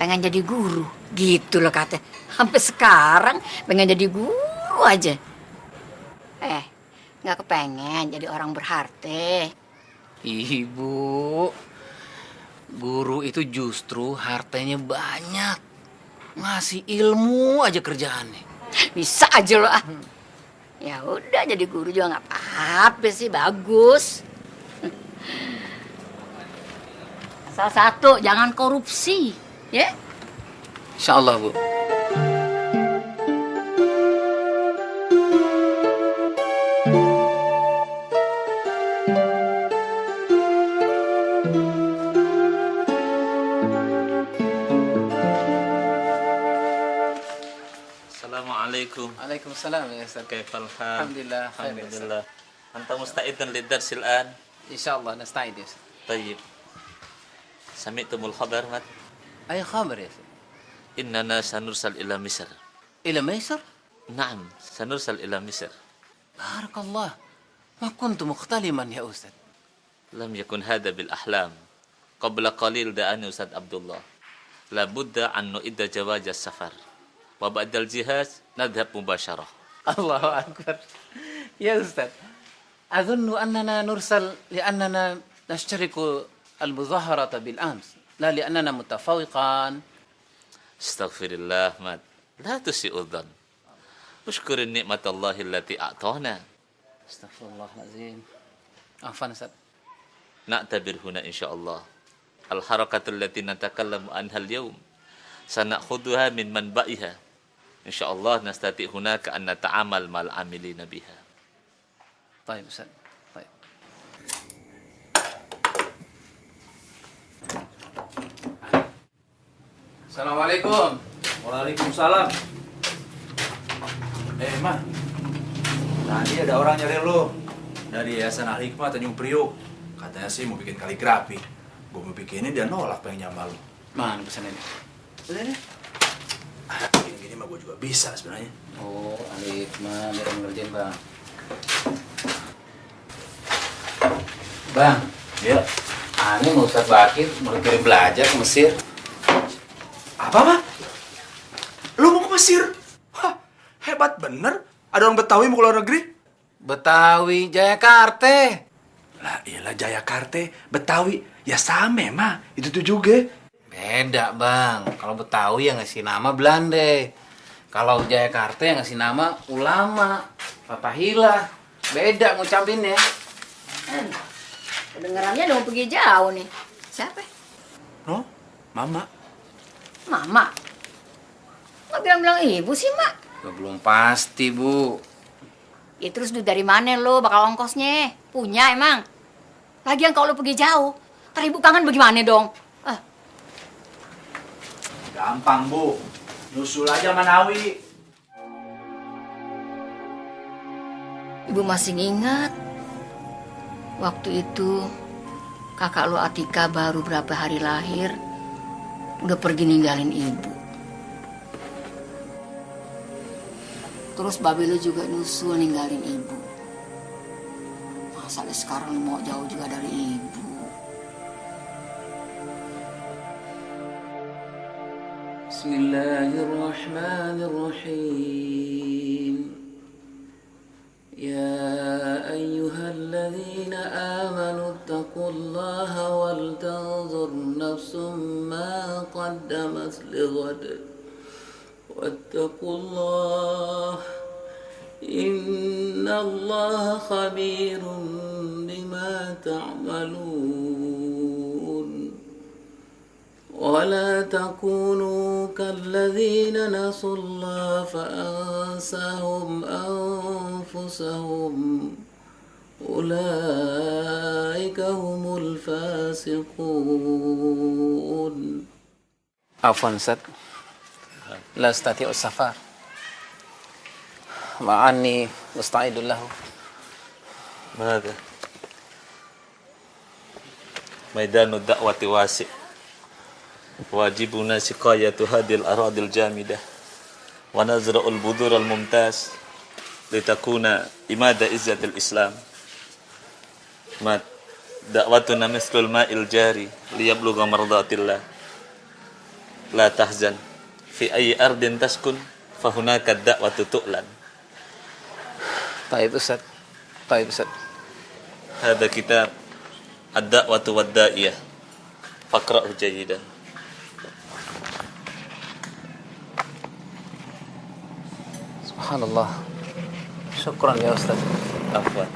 Pengen jadi guru. Gitu loh katanya. Sampai sekarang pengen jadi guru aja. Nggak kepengen jadi orang berharta. Ibu, guru itu justru hartanya banyak. Ngasih ilmu aja kerjaannya. Bisa aja lo ah. Ya udah jadi guru juga nggak apa-apa sih, bagus. Salah satu, jangan korupsi, ya? Insya Allah, Bu. Assalamualaikum. Waalaikumsalam ya Ustaz. كيف الحال؟ الحمد لله. الحمد لله. أنت مستعد للدرس الآن؟ إن شاء الله نستعد يا أستاذ. طيب. سمعتم الخبر مات؟ أي خبر يا أستاذ؟ إننا سنرسل إلى مصر. إلى مصر؟ نعم، سنرسل إلى مصر. بارك الله. ما كنت مختلما يا أستاذ. لم يكن هذا بالأحلام. قبل قليل دعاني أستاذ عبد الله. لابد أن نعد جواز السفر. وبعد الجهاز نذهب مباشرة. الله أكبر. يا أستاذ، أظن أننا نرسل لأننا نشترك المظاهرة بالأمس، لا لأننا متفوقان. استغفر الله مات. لا تسيء الظن. اشكر النعمة الله التي أعطانا. استغفر الله العظيم. عفوا أستاذ. na'tabir huna insyaallah. Al-harakatul lati natakallamu anha al-yawm sanakhuduha min manba'iha. Insyaallah nastati hunaka an nata'amal mal amilina biha. Baik, Ustaz. Baik. Assalamualaikum. Waalaikumsalam. Ma. Tadi ada orang nyari lo dari Yayasan Al Hikmah Tanjung Priok. Katanya sih mau bikin kaligrafi. Gue mau bikinnya dia nolak pengen nyambal lo. Mana pesan ini? Udah deh. Gini-gini mah gue juga bisa sebenarnya. Oh, Al Hikmah biar ngerjain, Bang. Bang. Ya. Aneh mau Ustaz Bakir mau kirim belajar ke Mesir. Apa, Bang? Lu mau ke Mesir? Hah, hebat bener. Ada orang Betawi mau ke luar negeri? Betawi, Jayakarta. Lah iyalah Jayakarta, Betawi. Ya sama, mah. Itu juga. Beda, Bang. Kalau Betawi yang ngasih nama Belanda. Kalau Jayakarta yang ngasih nama ulama, Fatahillah. Beda ngucapinnya. Kedengarannya udah mau pergi jauh nih. Siapa? Oh, Mama. Mama. Nggak bilang-bilang ibu sih, Mak. Belum pasti, Bu. Ya terus duit dari mana lo bakal ongkosnya? Punya emang? Lagian kalau lo pergi jauh, ntar ibu kangen bagaimana dong? Gampang, Bu. Nyusul aja Manawi. Ibu masih ingat waktu itu kakak lo Atika baru berapa hari lahir udah pergi ninggalin ibu. Terus babe lo juga nyusul ninggalin ibu. Masa sekarang lo mau jauh juga dari ibu? Bismillahirrahmanirrahim. Ya ayyuhalladzina amanu taqullaha wal tanzur nafsum ma qaddamat lighad. Wattaqullah innallaha khabirun bima ta'malun. ولا تكونوا كالذين نسوا الله فأنساهم أنفسهم أولئك هم الفاسقون. عفوا Ustaz. لا أستطيع السفر مع أني مستعد له. ماذا؟ ميدان الدعوة واسع. Wajibuna siqayatu hadil aradil jamidah wa nazra'ul budur al mumtaz litakuna imada izzatil islam. Mat da'watuna mislul ma'il jari liyablugha mardatillah. La tahzan fi ayyi ardin taskun fahunaka da'watu tu'lan. Baik Ustaz. Baik Ustaz. Hada kitab ad-da'watu wad-da'iyah. Faqra'hu jayidan. Subhanallah. Syukran ya Ustaz. Afwan.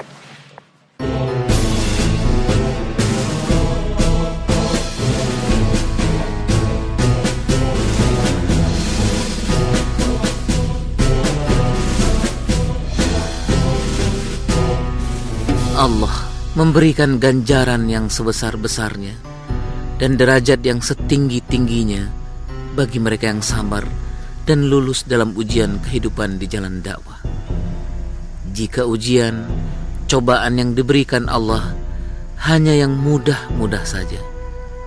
Allah memberikan ganjaran yang sebesar-besarnya dan derajat yang setinggi-tingginya bagi mereka yang sabar dan lulus dalam ujian kehidupan di jalan dakwah. Jika ujian, cobaan yang diberikan Allah hanya yang mudah-mudah saja,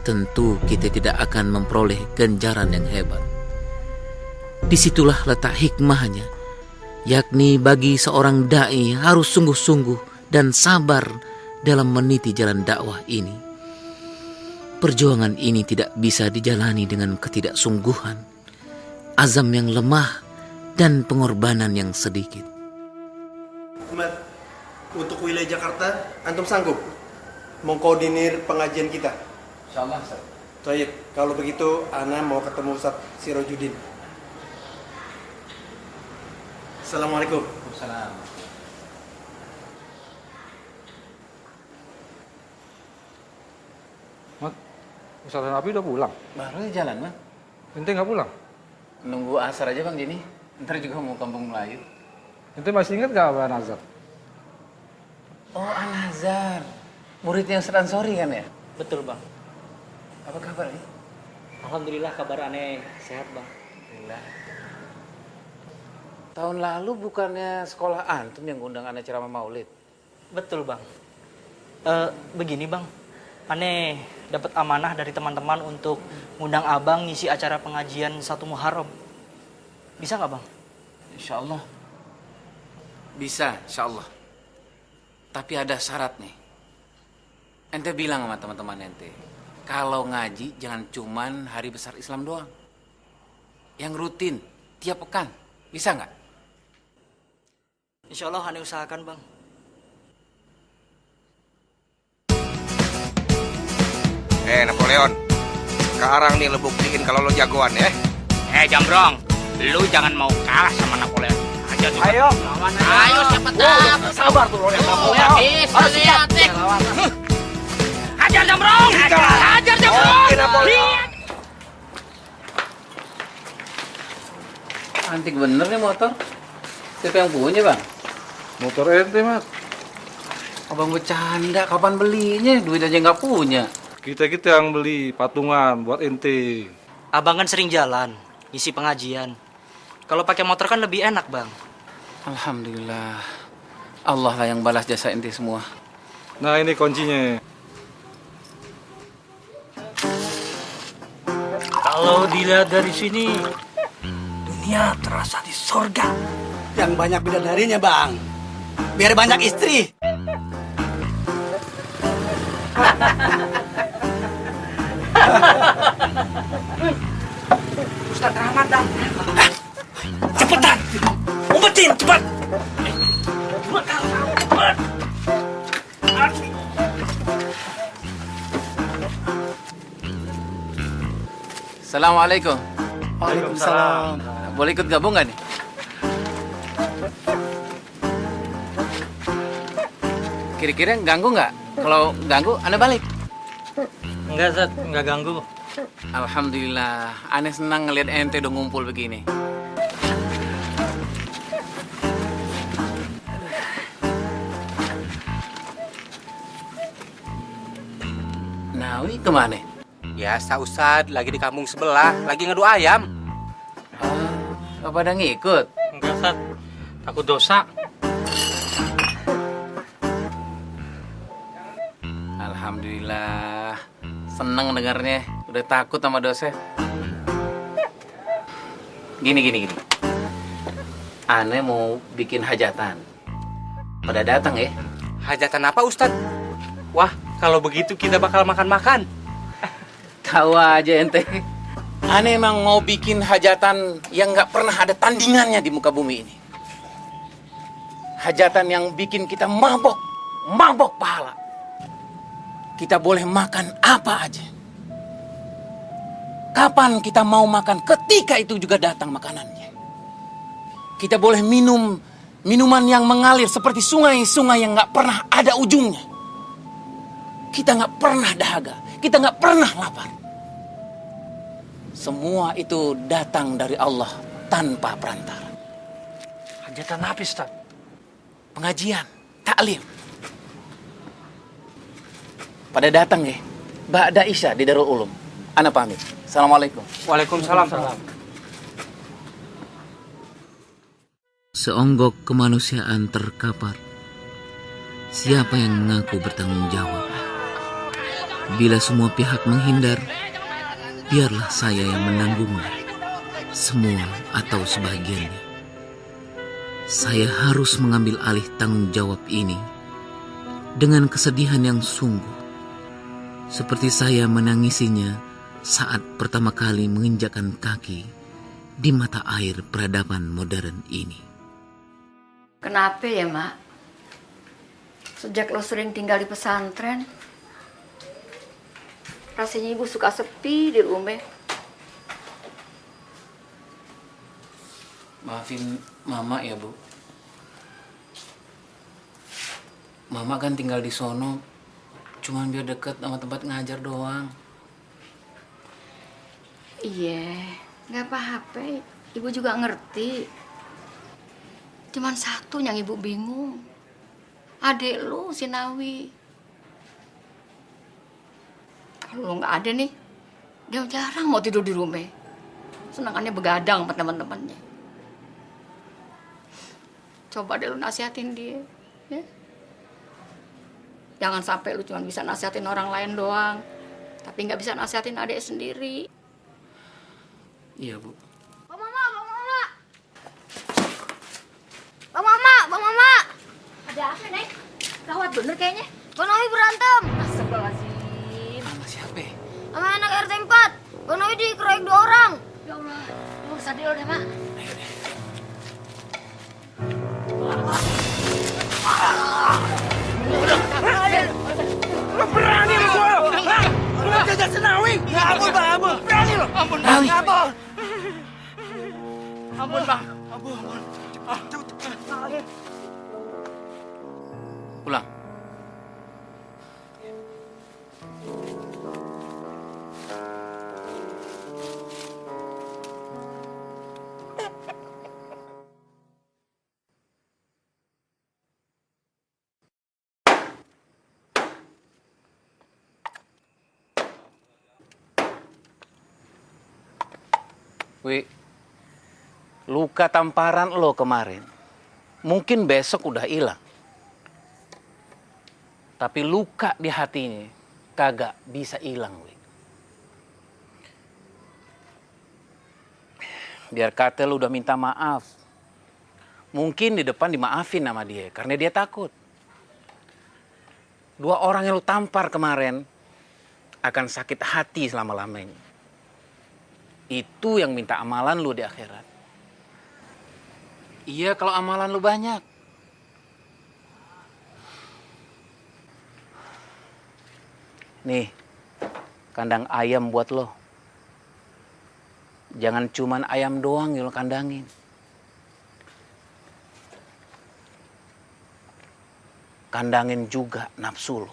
tentu kita tidak akan memperoleh ganjaran yang hebat. Disitulah letak hikmahnya, yakni bagi seorang da'i harus sungguh-sungguh dan sabar dalam meniti jalan dakwah ini. Perjuangan ini tidak bisa dijalani dengan ketidaksungguhan, azam yang lemah, dan pengorbanan yang sedikit. Ahmad, untuk wilayah Jakarta, antum sanggup mengkoordinir pengajian kita? Insyaallah, Ustaz. Baik, kalau begitu ana mau ketemu Ustaz Sirojudin. Assalamualaikum. Waalaikumsalam. Ustaz dan Abi udah pulang? Baru aja jalan, Bang. Ente nggak pulang? Nunggu asar aja, Bang Jini. Ntar juga mau kampung Melayu. Ente masih ingat gak Abah Nazar? Oh, Al-Nazar. Muridnya Ustaz Ansori kan ya? Betul, Bang. Apa kabar nih? Alhamdulillah kabar aneh sehat, Bang. Alhamdulillah. Tahun lalu bukannya sekolah antum yang ngundang aneh ceramah maulid? Betul, Bang. Begini, Bang. Aneh dapat amanah dari teman-teman untuk ngundang abang ngisi acara pengajian 1 Muharram. Bisa nggak, Bang? Insya Allah. Bisa, insya Allah. Tapi ada syarat nih. Ente bilang sama teman-teman ente, kalau ngaji jangan cuman hari besar Islam doang. Yang rutin, tiap pekan. Bisa nggak? Insya Allah aneh usahakan, Bang. Napoleon, sekarang nih lo buktiin kalau lo jagoan ya. Jambrong, lu jangan mau kalah sama Napoleon. Ayo, Ayo siapa tahu. sabar tuh lo lihat Napoleon. Habis lihat deh. Hajar Jambrong. Hajar Jambrong. Lihat. Antik bener nih motor. Siapa yang punya, Bang? Motor ente, Mat. Abang bercanda, kapan belinya? Duit aja nggak punya. Kita yang beli patungan buat ente. Abang kan sering jalan, ngisi pengajian. Kalau pakai motor kan lebih enak, Bang. Alhamdulillah. Allah lah yang balas jasa ente semua. Nah, ini kuncinya. Kalau dilihat dari sini, dunia terasa di sorga. Yang banyak bidadarinya, Bang. Biar banyak istri. Ustaz Ramadan. Cepetan, umpetin cepat. Assalamualaikum. Waalaikumsalam. Boleh ikut gabung nggak nih? Kira-kira ganggu nggak? Kalau ganggu, Anda balik. Enggak, Zat. Enggak ganggu. Alhamdulillah. Aneh senang ngeliat ente udah ngumpul begini. Nawi kemana? Biasa Ustad, lagi di kampung sebelah, lagi ngadu ayam. Apa pada ngikut? Enggak, Zat. Takut dosa. Alhamdulillah. Seneng dengarnya. Udah takut sama dosa. Gini. Aneh mau bikin hajatan. Pada datang ya? Hajatan apa Ustad? Wah, kalau begitu kita bakal makan-makan. Tahu aja ente. Aneh emang mau bikin hajatan yang gak pernah ada tandingannya di muka bumi ini. Hajatan yang bikin kita mabok pahala. Kita boleh makan apa aja. Kapan kita mau makan, ketika itu juga datang makanannya. Kita boleh minum minuman yang mengalir seperti sungai-sungai yang gak pernah ada ujungnya. Kita gak pernah dahaga, kita gak pernah lapar. Semua itu datang dari Allah tanpa perantara. Hajatan apa, Ustaz? Pengajian, taklim. Pada datang ya, ba'da isya di Darul Ulum. Ana pamit. Assalamualaikum. Waalaikumsalam. Seonggok kemanusiaan terkapar. Siapa yang mengaku bertanggung jawab? Bila semua pihak menghindar, biarlah saya yang menanggungnya. Semua atau sebagiannya. Saya harus mengambil alih tanggung jawab ini dengan kesedihan yang sungguh. Seperti saya menangisinya saat pertama kali menginjakkan kaki di mata air peradaban modern ini. Kenapa ya, Mak? Sejak lo sering tinggal di pesantren, rasanya ibu suka sepi di rumah. Maafin Mama ya, Bu. Mama kan tinggal di sono cuman biar deket sama tempat ngajar doang. Iya, nggak apa-apa. Ibu juga ngerti. Cuman satu yang ibu bingung. Adek lu, si Nawi. Kalau lu nggak ada nih, dia jarang mau tidur di rumah. Senangannya begadang sama teman-temannya. Coba deh lu nasihatin dia, ya. Jangan sampai lu cuma bisa nasihatin orang lain doang, tapi nggak bisa nasihatin adek sendiri. Iya, Bu. Bang Mama, Bang Mama. Bang Mama, Bang Mama. Ada apa, Nek? Gawat bener kayaknya. Bang Nawi berantem. Astagfirullahaladzim. Sama siapa? Sama anak RT 4. Bang Nawi dikeroyok 2 orang. Ya Allah, lu sadar deh, Mak. Lu berani lu gua lu? Lu jajan Senawi? Ampun Bang, ampun. Berani lu? Ampun Bang, ampun. Ampun Bang, ampun. Cepet. Pulang. Wi, luka tamparan lo kemarin, mungkin besok udah hilang. Tapi luka di hatinya kagak bisa hilang, Wi. Biar kata lo udah minta maaf, mungkin di depan dimaafin sama dia, karena dia takut. 2 orang yang lo tampar kemarin akan sakit hati selama-lamanya. Itu yang minta amalan lu di akhirat. Iya, kalau amalan lu banyak. Nih, kandang ayam buat lo. Jangan cuman ayam doang yang lo kandangin. Kandangin juga nafsu lo.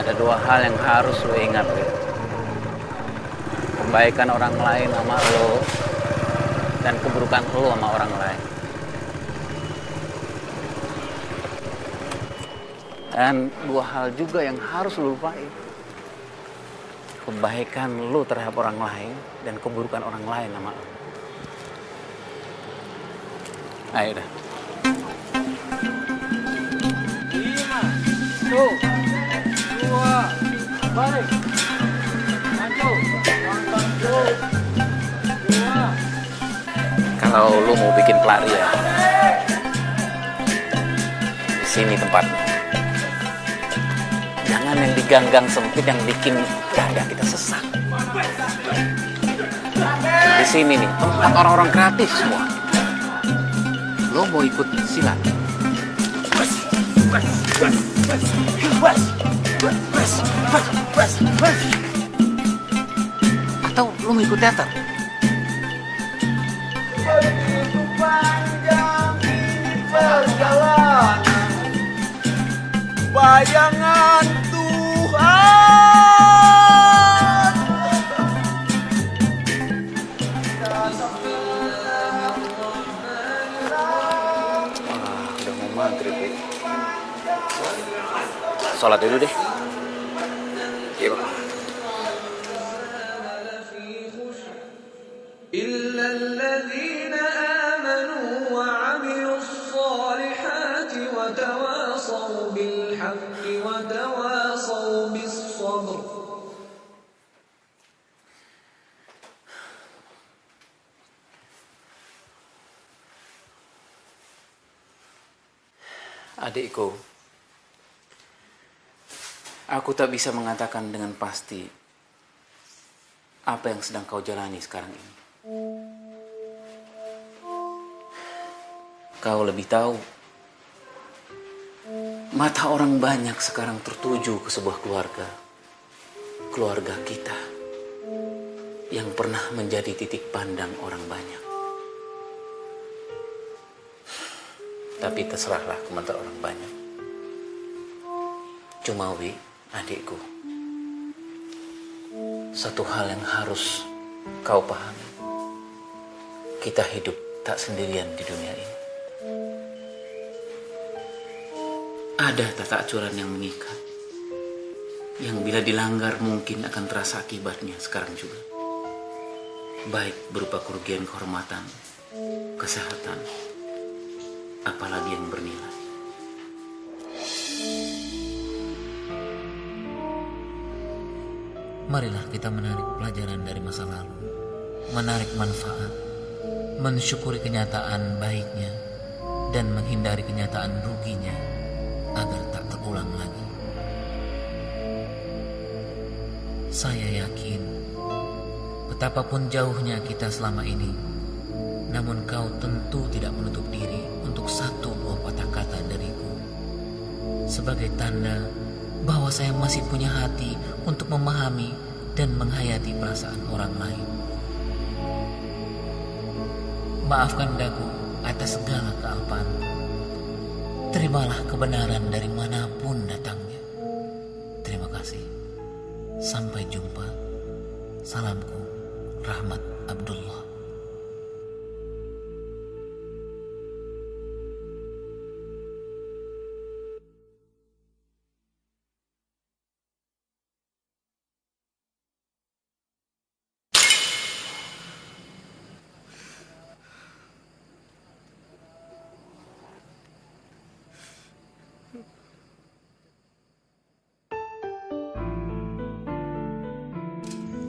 Ada 2 hal yang harus lo ingat, Wi. Kebaikan orang lain sama lo dan keburukan lo sama orang lain. Dan 2 hal juga yang harus lo lupain. Kebaikan lo terhadap orang lain dan keburukan orang lain sama lo. Ayo dah. 1, 2, balik. Maju. Kalau lu mau bikin pelarian, di sini tempatnya. Jangan yang di gang-gang sempit yang bikin dada kita sesak. Di sini nih, tempat orang-orang kreatif semua. Lo mau ikut silat? Atau lo mau ikut teater? Begitu panjang perjalanan, bayangan Tuhan. Udah mau maghrib, ya. Sholat dulu deh. Iya, Bang. إلا الذين آمنوا وعملوا الصالحات وتواصوا بالحق وتواصوا بالصبر. Adikku, aku tak bisa mengatakan dengan pasti apa yang sedang kau jalani sekarang ini. Kau lebih tahu. Mata orang banyak sekarang tertuju ke sebuah keluarga. Keluarga kita. yang pernah menjadi titik pandang orang banyak. Tapi terserahlah komentar orang banyak. Cuma Wi, adikku, satu hal yang harus kau pahami. Kita hidup tak sendirian di dunia ini. Ada tata aturan yang mengikat, yang bila dilanggar mungkin akan terasa akibatnya sekarang juga. Baik berupa kerugian kehormatan, kesehatan, apalagi yang bernilai. Marilah kita menarik pelajaran dari masa lalu, menarik manfaat, mensyukuri kenyataan baiknya, dan menghindari kenyataan ruginya agar tak terulang lagi. Saya yakin betapapun jauhnya kita selama ini, namun kau tentu tidak menutup diri untuk satu dua patah kata dariku sebagai tanda bahwa saya masih punya hati untuk memahami dan menghayati perasaan orang lain. Maafkan daku atas segala kealpaan. Terimalah kebenaran dari manapun datangnya. Terima kasih. Sampai jumpa. Salamku, Rahmat Abdullah.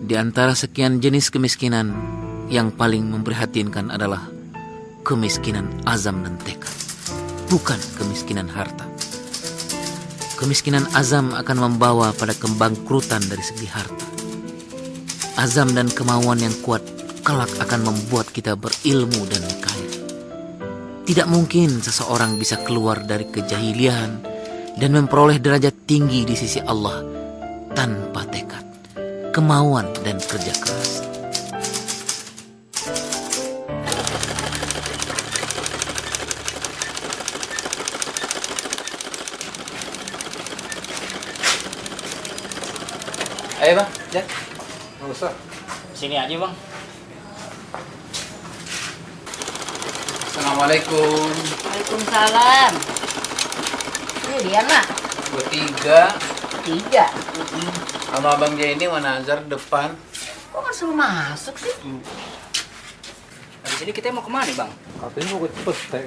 Di antara sekian jenis kemiskinan, yang paling memprihatinkan adalah kemiskinan azam dan tekad, bukan kemiskinan harta. Kemiskinan azam akan membawa pada kebangkrutan dari segi harta. Azam dan kemauan yang kuat kelak akan membuat kita berilmu dan kaya. Tidak mungkin seseorang bisa keluar dari kejahilian dan memperoleh derajat tinggi di sisi Allah tanpa tekad, kemauan dan kerja keras. Ayo bang, ya. Nggak usah. Sini aja bang. Assalamualaikum. Waalaikumsalam. Ini dia mak. Bertiga. Tiga. Sama Abang Jaini mana Azhar depan. Kok nggak suruh masuk sih? Di sini kita mau kemana bang? Katanya mau ke Cipete.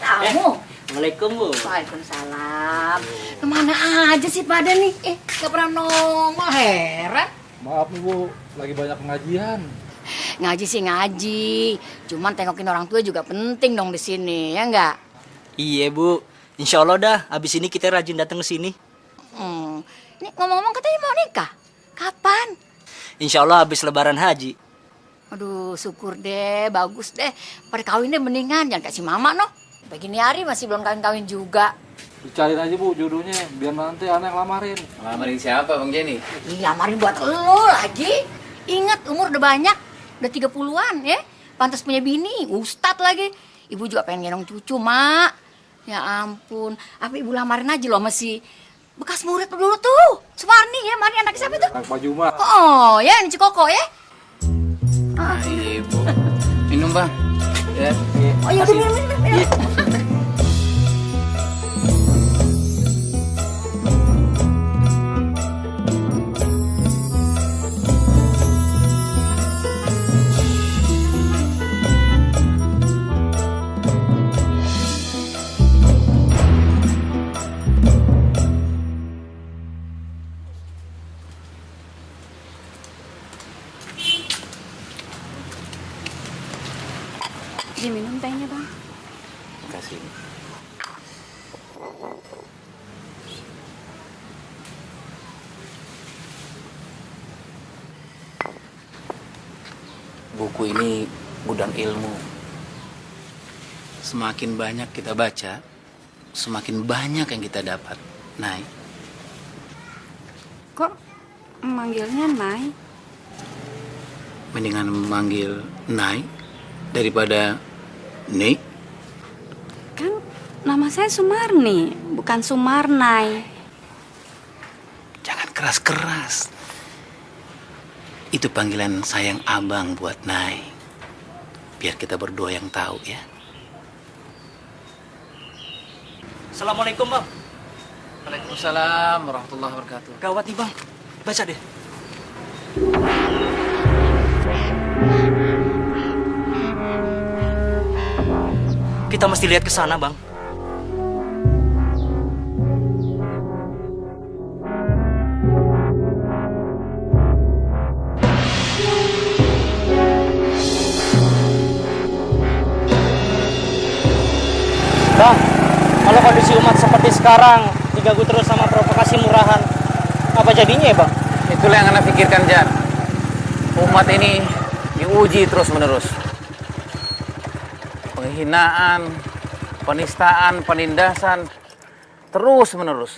Kamu. Waalaikum bu. Waalaikumsalam. Kemana aja sih pada nih? Gak pernah nongol, heran. Maaf nih Bu, lagi banyak pengajian. Ngaji sih ngaji, cuman tengokin orang tua juga penting dong di sini, ya enggak? Iya bu, insya Allah dah. Abis ini kita rajin datang ke sini. Ini ngomong-ngomong katanya mau nikah, kapan? Insya Allah abis Lebaran haji. Aduh, syukur deh, bagus deh. Pada kawin deh mendingan, jangan kasih mama noh. Begini hari masih belum kawin-kawin juga. Dicariin aja Bu jodohnya, biar nanti anak lamarin. Lamarin siapa Bang Jenny? Lamarin buat lo lagi. Ingat umur udah banyak, udah 30-an ya. Pantas punya bini, ustad lagi. Ibu juga pengen gendong cucu, Mak. Ya ampun, apa ibu lamarin aja loh masih bekas murid dulu tuh. Sumarni ya, Marni anak siapa tuh? Anak Pak Juma. Oh, ya ini Cikoko ya. Ibu. Minum Bang. Ya. Oh iya, minum. Diminum tehnya bang. Kasih. Buku ini gudang ilmu. Semakin banyak kita baca, semakin banyak yang kita dapat. Nay. Kok manggilnya Nay? mendingan memanggil Nai daripada Nik. Kan nama saya Sumarni, bukan Sumarnai. Jangan keras-keras. Itu panggilan sayang abang buat Nai. Biar kita berdua yang tahu ya. Assalamualaikum, Bang. Waalaikumsalam warahmatullahi wabarakatuh. Gawat nih, Bang. Baca deh. Kita mesti lihat ke sana, Bang. Bang, kalau kondisi umat seperti sekarang diganggu terus sama provokasi murahan, apa jadinya ya, Bang? Itulah yang Anda pikirkan, Jan. Umat ini diuji terus-menerus. Penghinaan, penistaan, penindasan, terus-menerus.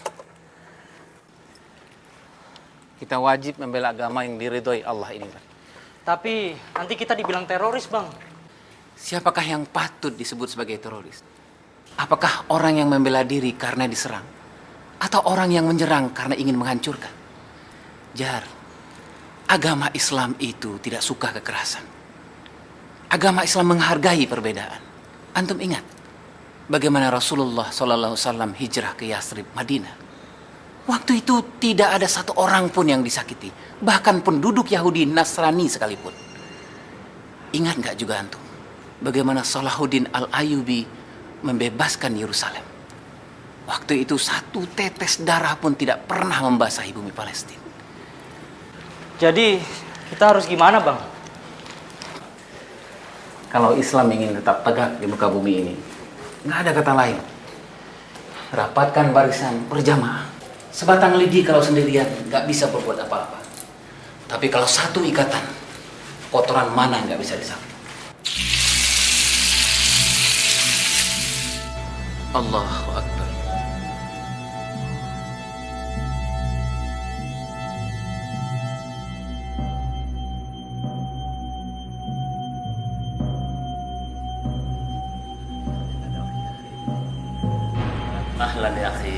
Kita wajib membela agama yang diridhoi Allah ini, Bang. Tapi nanti kita dibilang teroris, Bang. Siapakah yang patut disebut sebagai teroris? Apakah orang yang membela diri karena diserang? Atau orang yang menyerang karena ingin menghancurkan? Jar, agama Islam itu tidak suka kekerasan. Agama Islam menghargai perbedaan. Antum ingat bagaimana Rasulullah SAW hijrah ke Yathrib, Madinah. Waktu itu tidak ada satu orang pun yang disakiti. Bahkan penduduk Yahudi Nasrani sekalipun. Ingat nggak juga antum bagaimana Salahuddin Al-Ayyubi membebaskan Yerusalem? Waktu itu satu tetes darah pun tidak pernah membasahi bumi Palestina. Jadi kita harus gimana, Bang? Kalau Islam ingin tetap tegak di muka bumi ini, nggak ada kata lain. Rapatkan barisan berjamaah. Sebatang lidi kalau sendirian nggak bisa berbuat apa-apa. Tapi kalau satu ikatan, kotoran mana nggak bisa disapu. Allahu Akbar. Ahlan ya akhi.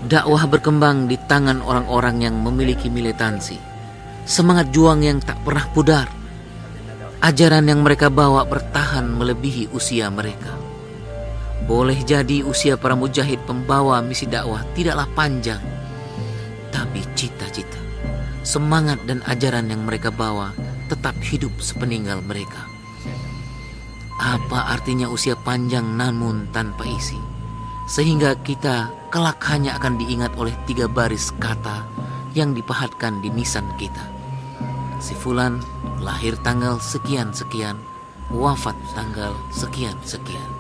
Dakwah berkembang di tangan orang-orang yang memiliki militansi, semangat juang yang tak pernah pudar. Ajaran yang mereka bawa bertahan melebihi usia mereka. Boleh jadi usia para mujahid pembawa misi dakwah tidaklah panjang, tapi cita-cita, semangat dan ajaran yang mereka bawa tetap hidup sepeninggal mereka. Apa artinya usia panjang namun tanpa isi? Sehingga kita kelak hanya akan diingat oleh 3 baris kata yang dipahatkan di nisan kita. Si fulan lahir tanggal sekian-sekian, wafat tanggal sekian-sekian.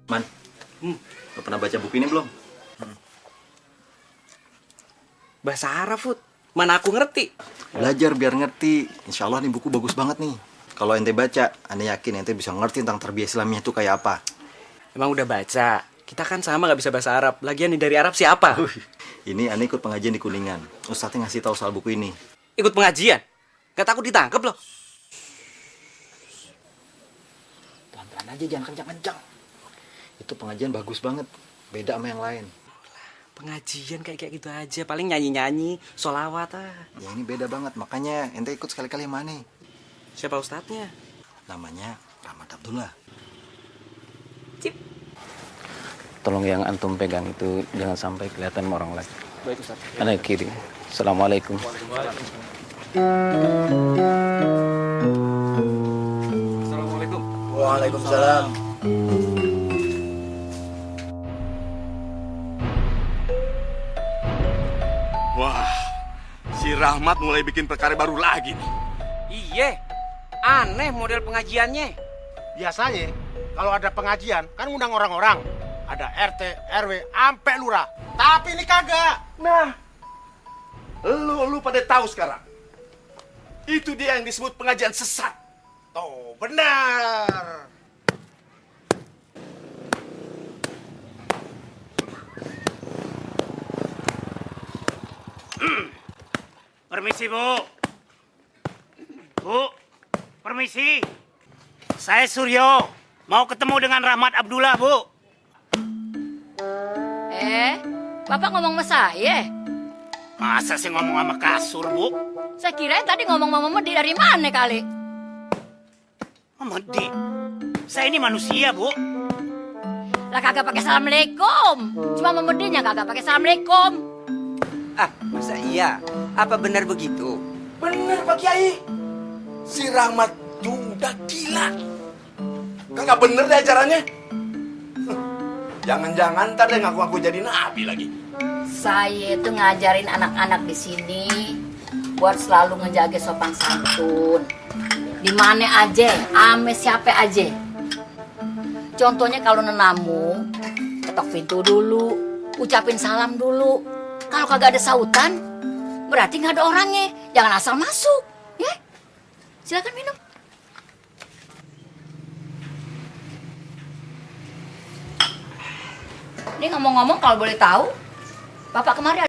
Man, lo pernah baca buku ini belum? Bahasa Arab, Fut. Mana aku ngerti. Belajar biar ngerti. Insya Allah nih buku bagus banget nih. Kalau ente baca, ane yakin ente bisa ngerti tentang tarbiyah Islamnya itu kayak apa. Emang udah baca? Kita kan sama gak bisa bahasa Arab. Lagian nih dari Arab siapa? Ini ane ikut pengajian di Kuningan. Ustadznya ngasih tahu soal buku ini. Ikut pengajian? Gak takut ditangkap loh? Pelan-pelan aja, jangan kencang-kencang. Itu pengajian bagus banget. Beda sama yang lain. Pengajian kayak gitu aja. Paling nyanyi-nyanyi, sholawat ah. Ya ini beda banget. Makanya ente ikut sekali-kali yang mana? Siapa ustadznya? Namanya Rahmat Abdullah. Tolong yang antum pegang itu jangan sampai kelihatan sama orang lain. Baik, Ustaz. Anak kiri. Assalamualaikum. Assalamualaikum. Waalaikumsalam. Wah, si Rahmat mulai bikin perkara baru lagi nih. Iya, aneh model pengajiannya. Biasanya kalau ada pengajian kan undang orang-orang. Ada RT, RW, ampe lurah. Tapi ini kagak. Nah, lu pada tahu sekarang. Itu dia yang disebut pengajian sesat. Tuh, benar. Permisi, Bu. Bu, permisi. Saya Suryo. Mau ketemu dengan Rahmat Abdullah, Bu. Bapak ngomong sama saya? Masa sih ngomong sama kasur, Bu? Saya kira tadi ngomong sama Medi dari mana kali? Medi? Saya ini manusia, Bu. Lah kagak pakai assalamualaikum. Cuma Medinya kagak pakai assalamualaikum. Ah, masa iya? Apa benar begitu? Bener Pak Kiai. Si Rahmat tuh udah gila. Kagak bener deh acaranya. Jangan-jangan ntar deh ngaku-ngaku jadi nabi lagi. Saya itu ngajarin anak-anak di sini buat selalu ngejaga sopan santun. Di mana aja, ame siapa aja. Contohnya kalau nenamu, ketok pintu dulu, ucapin salam dulu. Kalau kagak ada sautan, berarti nggak ada orangnya. Jangan asal masuk, ya. Silakan minum. Ini ngomong-ngomong kalau boleh tahu, Bapak kemarin